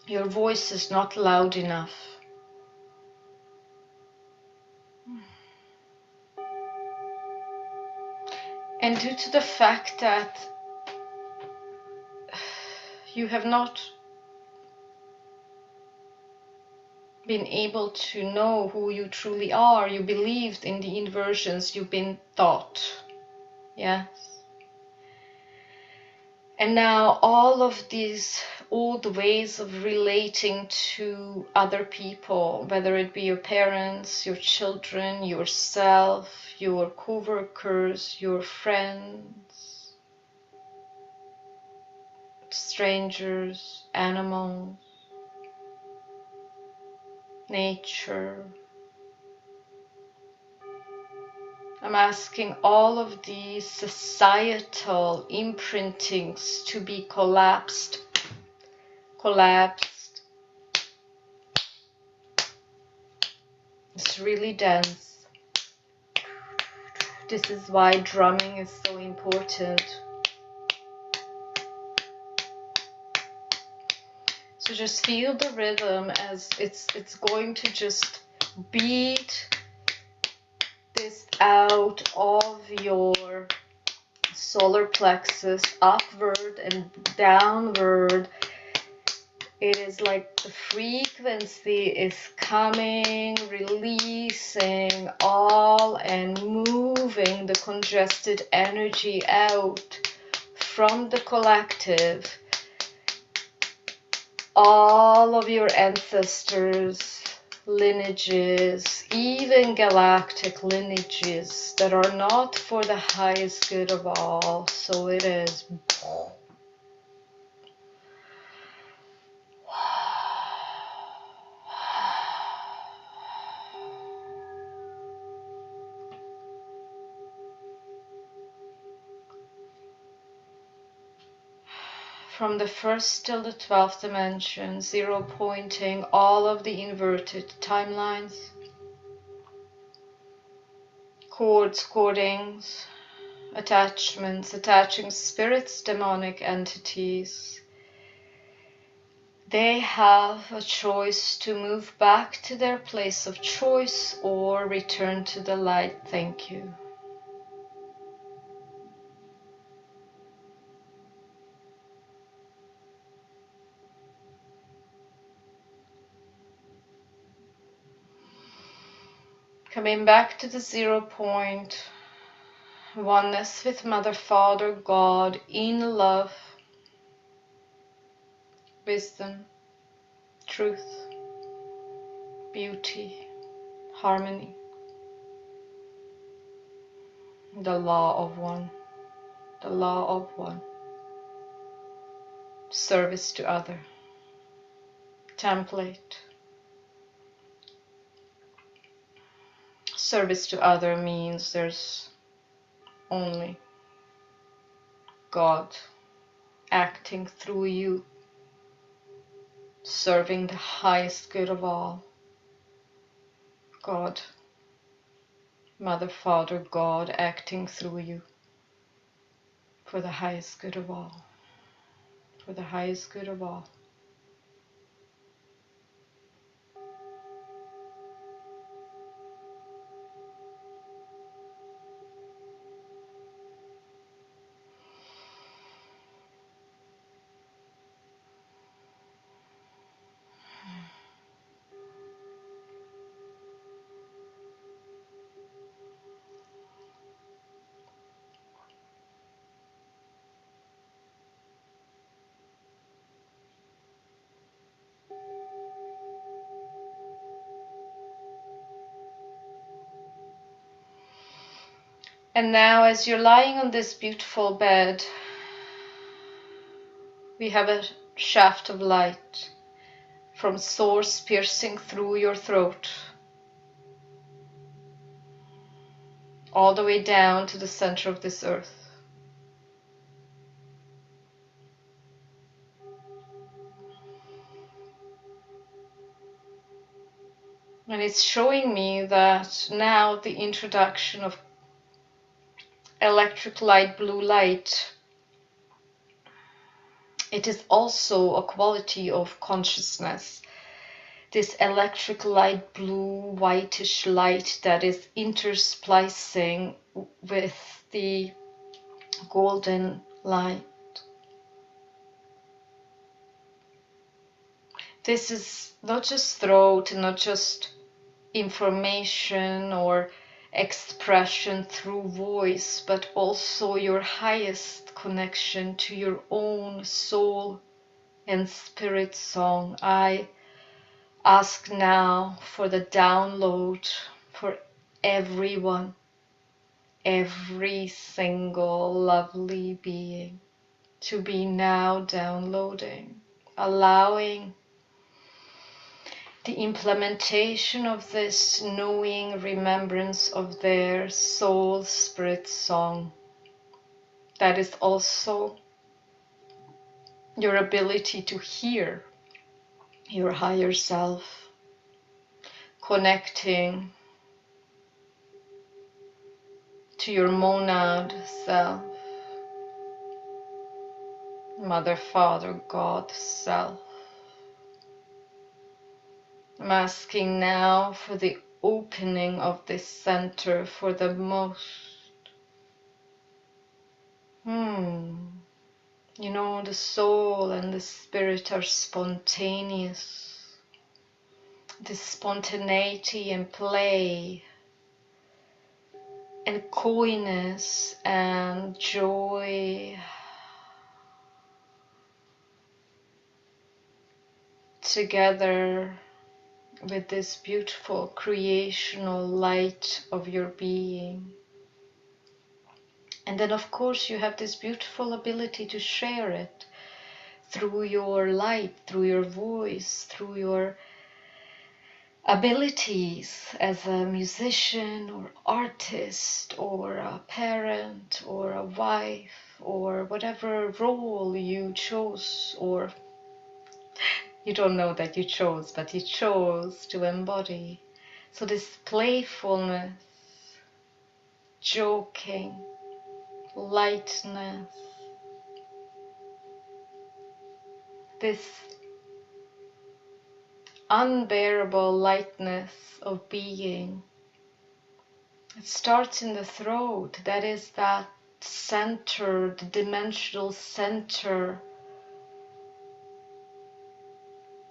Your voice is not loud enough. And due to the fact that you have not been able to know who you truly are, you believed in the inversions you've been taught. Yes. And now all of these old ways of relating to other people, whether it be your parents, your children, yourself, your co-workers, your friends, strangers, animals, nature. I'm asking all of these societal imprintings to be collapsed. It's really dense. This is why drumming is so important. So just feel the rhythm as it's going to just beat this out of your solar plexus, upward and downward. It is like the frequency is coming, releasing all and moving the congested energy out from the collective. All of your ancestors, lineages, even galactic lineages that are not for the highest good of all. So it is. From the first till the 12th dimension, zero pointing all of the inverted timelines, cords, cordings, attachments, attaching spirits, demonic entities. They have a choice to move back to their place of choice or return to the light. Thank you. Coming back to the 0 point, oneness with Mother, Father, God, in love, wisdom, truth, beauty, harmony, the law of one, the law of one, service to other, template. Service to other means there's only God acting through you, serving the highest good of all. God, Mother, Father, God acting through you for the highest good of all, for the highest good of all. And now, as you're lying on this beautiful bed, we have a shaft of light from source piercing through your throat, all the way down to the center of this earth. And it's showing me that now the introduction of electric light, blue light, it is also a quality of consciousness. This electric light, blue, whitish light that is intersplicing with the golden light. This is not just throat and not just information or expression through voice, but also your highest connection to your own soul and spirit song. I ask now for the download for everyone, every single lovely being to be now downloading, allowing the implementation of this knowing remembrance of their soul spirit song. That is also your ability to hear your higher self, connecting to your monad self, Mother, Father, God self. I'm asking now for the opening of this center for the most. You know, the soul and the spirit are spontaneous. This spontaneity and play and coyness and joy together with this beautiful creational light of your being. And then of course you have this beautiful ability to share it through your light, through your voice, through your abilities as a musician or artist or a parent or a wife or whatever role you chose, or you don't know that you chose, but you chose to embody. So this playfulness, joking, lightness, this unbearable lightness of being. It starts in the throat. That is that center, the dimensional center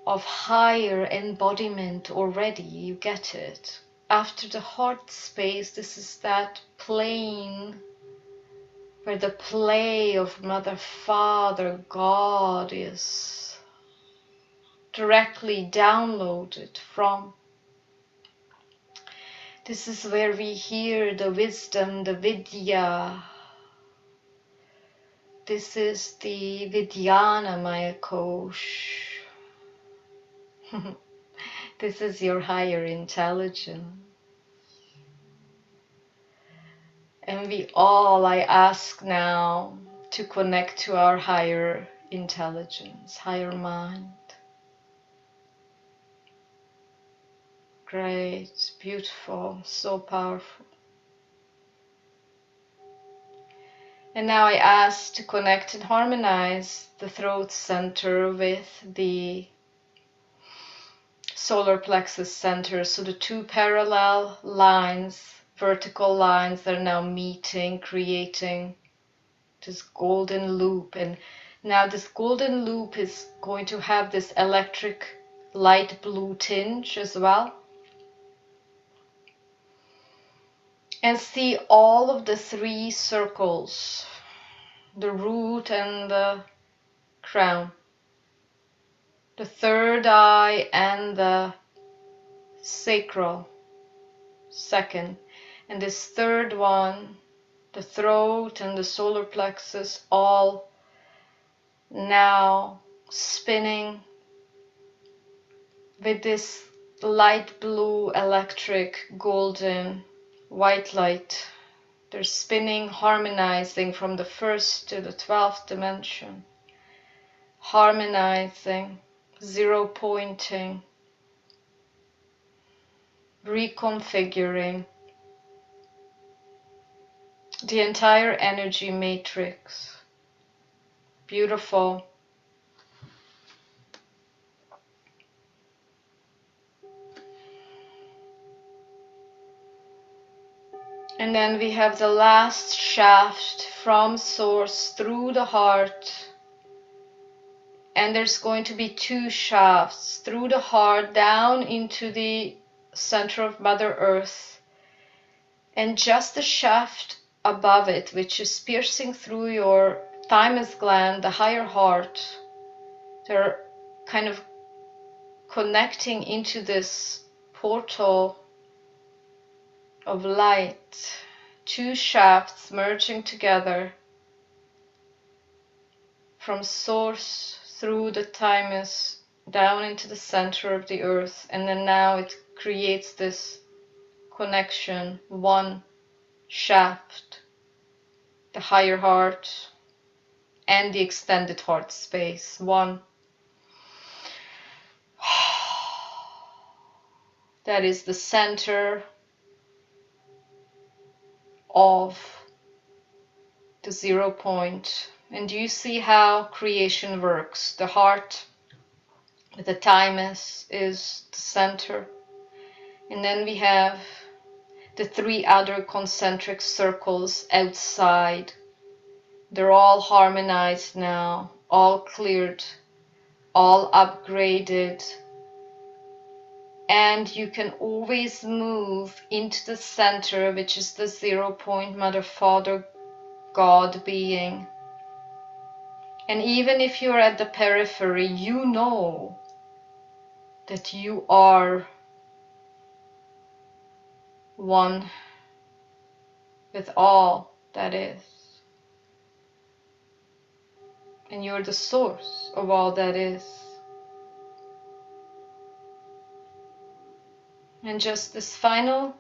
of higher embodiment already. You get it. After the heart space, this is that plane where the play of Mother, Father, God is directly downloaded from. This is where we hear the wisdom, the vidya. This is the Vidyanamaya Kosh. This is your higher intelligence. And we all, I ask now, to connect to our higher intelligence, higher mind. Great, beautiful, so powerful. And now I ask to connect and harmonize the throat center with the solar plexus center. So the two parallel lines, vertical lines, they're now meeting, creating this golden loop. And now this golden loop is going to have this electric light blue tinge as well. And see all of the three circles, the root and the crown, the third eye and the sacral, second, and this third one, the throat and the solar plexus, all now spinning with this light blue, electric, golden, white light. They're spinning, harmonizing from the first to the 12th dimension, harmonizing, zero pointing, reconfiguring the entire energy matrix. Beautiful. And then we have the last shaft from source through the heart. And there's going to be 2 shafts through the heart down into the center of Mother Earth. And just the shaft above it, which is piercing through your thymus gland, the higher heart, they're kind of connecting into this portal of light. 2 shafts merging together from source through the thymus down into the center of the earth, and then now it creates this connection. 1 shaft, the higher heart and the extended heart space. 1. That is the center of the 0 point. And you see how creation works. The heart with the thymus is the center. And then we have the 3 other concentric circles outside. They're all harmonized now, all cleared, all upgraded. And you can always move into the center, which is the 0 point, Mother, Father, God being. And even if you're at the periphery, you know that you are one with all that is. And you're the source of all that is. And just this final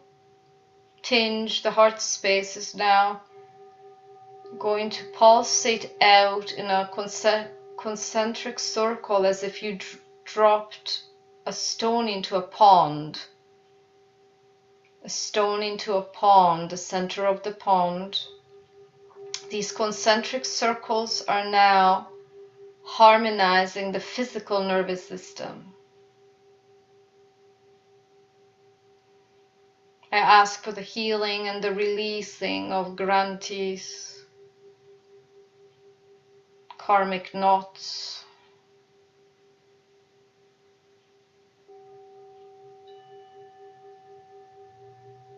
tinge, the heart space is now going to pulsate out in a concentric circle, as if you dropped a stone into a pond. A stone into a pond, the center of the pond. These concentric circles are now harmonizing the physical nervous system. I ask for the healing and the releasing of grantees, karmic knots,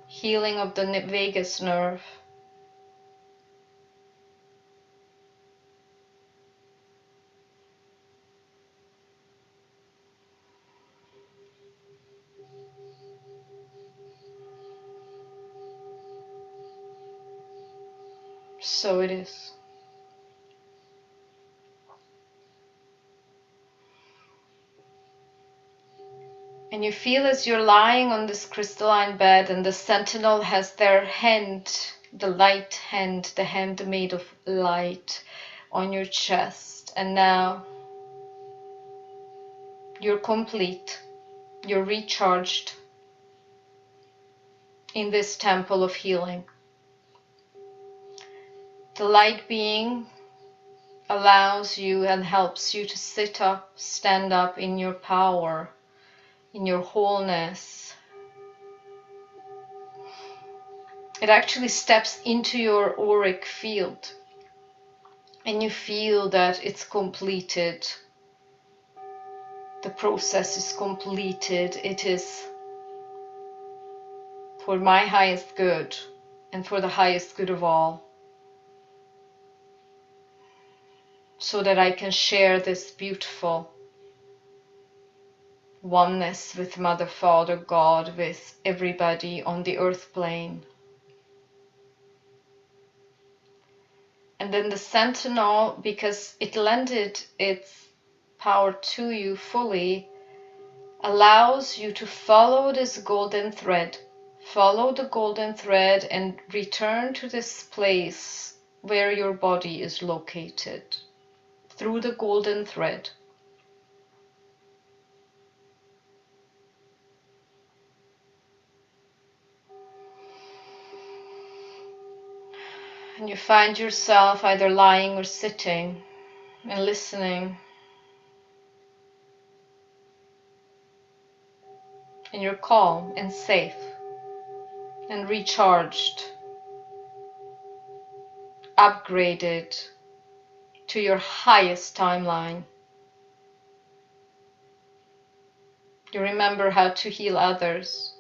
healing of the vagus nerve, so it is. And you feel as you're lying on this crystalline bed and the sentinel has their hand, the light hand, the hand made of light on your chest. And now you're complete, you're recharged in this temple of healing. The light being allows you and helps you to sit up, stand up in your power, in your wholeness. It actually steps into your auric field and you feel that it's completed. The process is completed. It is for my highest good and for the highest good of all, so that I can share this beautiful oneness with Mother, Father, God, with everybody on the earth plane. And then the sentinel, because it lended its power to you fully, allows you to follow this golden thread. Follow the golden thread and return to this place where your body is located. Through the golden thread. And you find yourself either lying or sitting and listening. And you're calm and safe and recharged, upgraded to your highest timeline. You remember how to heal others.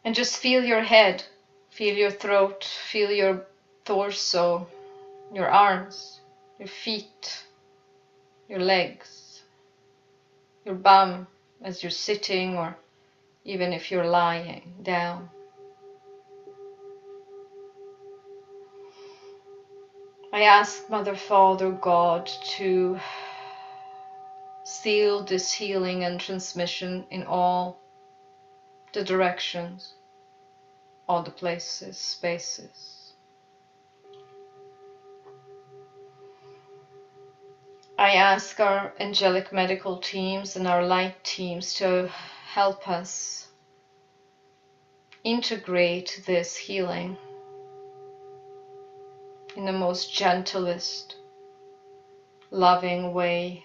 And just feel your head, feel your throat, feel your torso, your arms, your feet, your legs, your bum as you're sitting or even if you're lying down. I ask Mother, Father, God to seal this healing and transmission in all the directions, all the places, spaces. I ask our angelic medical teams and our light teams to help us integrate this healing in the most gentlest, loving way.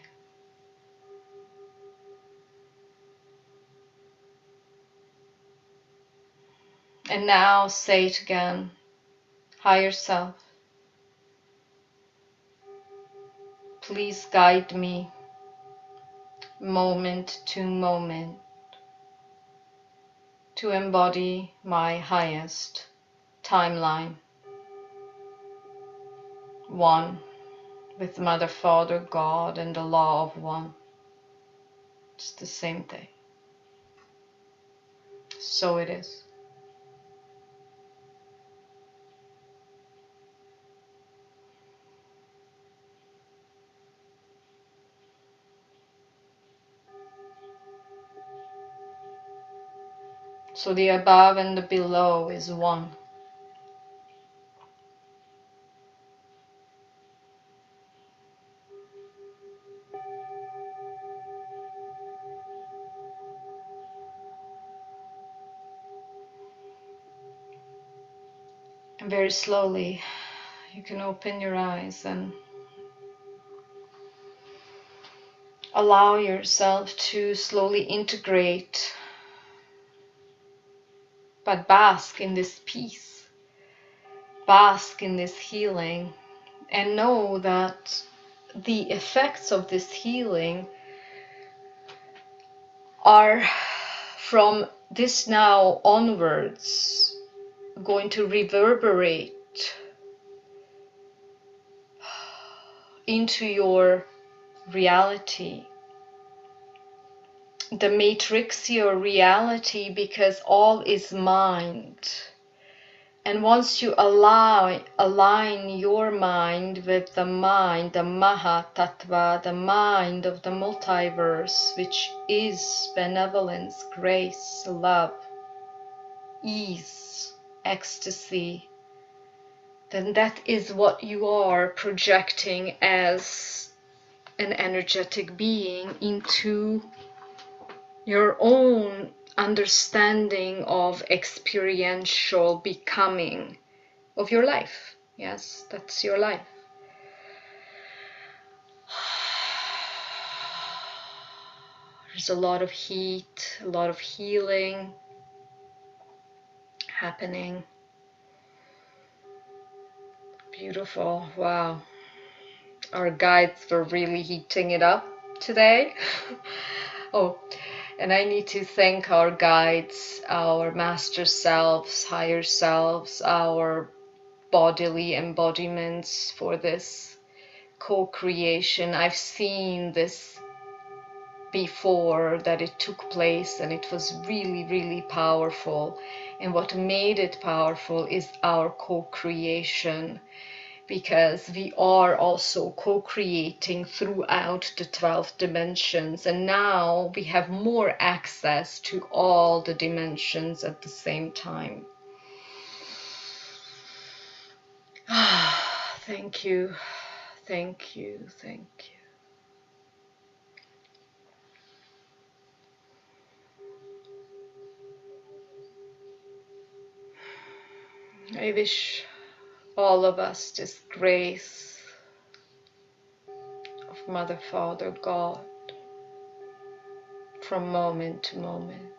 And now say it again, higher self, please guide me moment to moment to embody my highest timeline, one with Mother, Father, God, and the law of one. It's the same thing. So it is. So the above and the below is one. And very slowly you can open your eyes and allow yourself to slowly integrate, but bask in this peace, bask in this healing, and know that the effects of this healing are from this now onwards going to reverberate into your reality, the matrixia reality, because all is mind. And once you align your mind with the mind, the Maha Tattva, the mind of the multiverse, which is benevolence, grace, love, ease, ecstasy, then that is what you are projecting as an energetic being into your own understanding of experiential becoming of your life. Yes, that's your life. There's a lot of heat, a lot of healing happening. Beautiful. Wow. Our guides were really heating it up today. Oh, and I need to thank our guides, our master selves, higher selves, our bodily embodiments for this co-creation. I've seen this before, that it took place, and it was really, really powerful. And what made it powerful is our co-creation, because we are also co-creating throughout the 12 dimensions, and now we have more access to all the dimensions at the same time. Thank you, thank you, thank you. I wish all of us this grace of Mother, Father, God from moment to moment.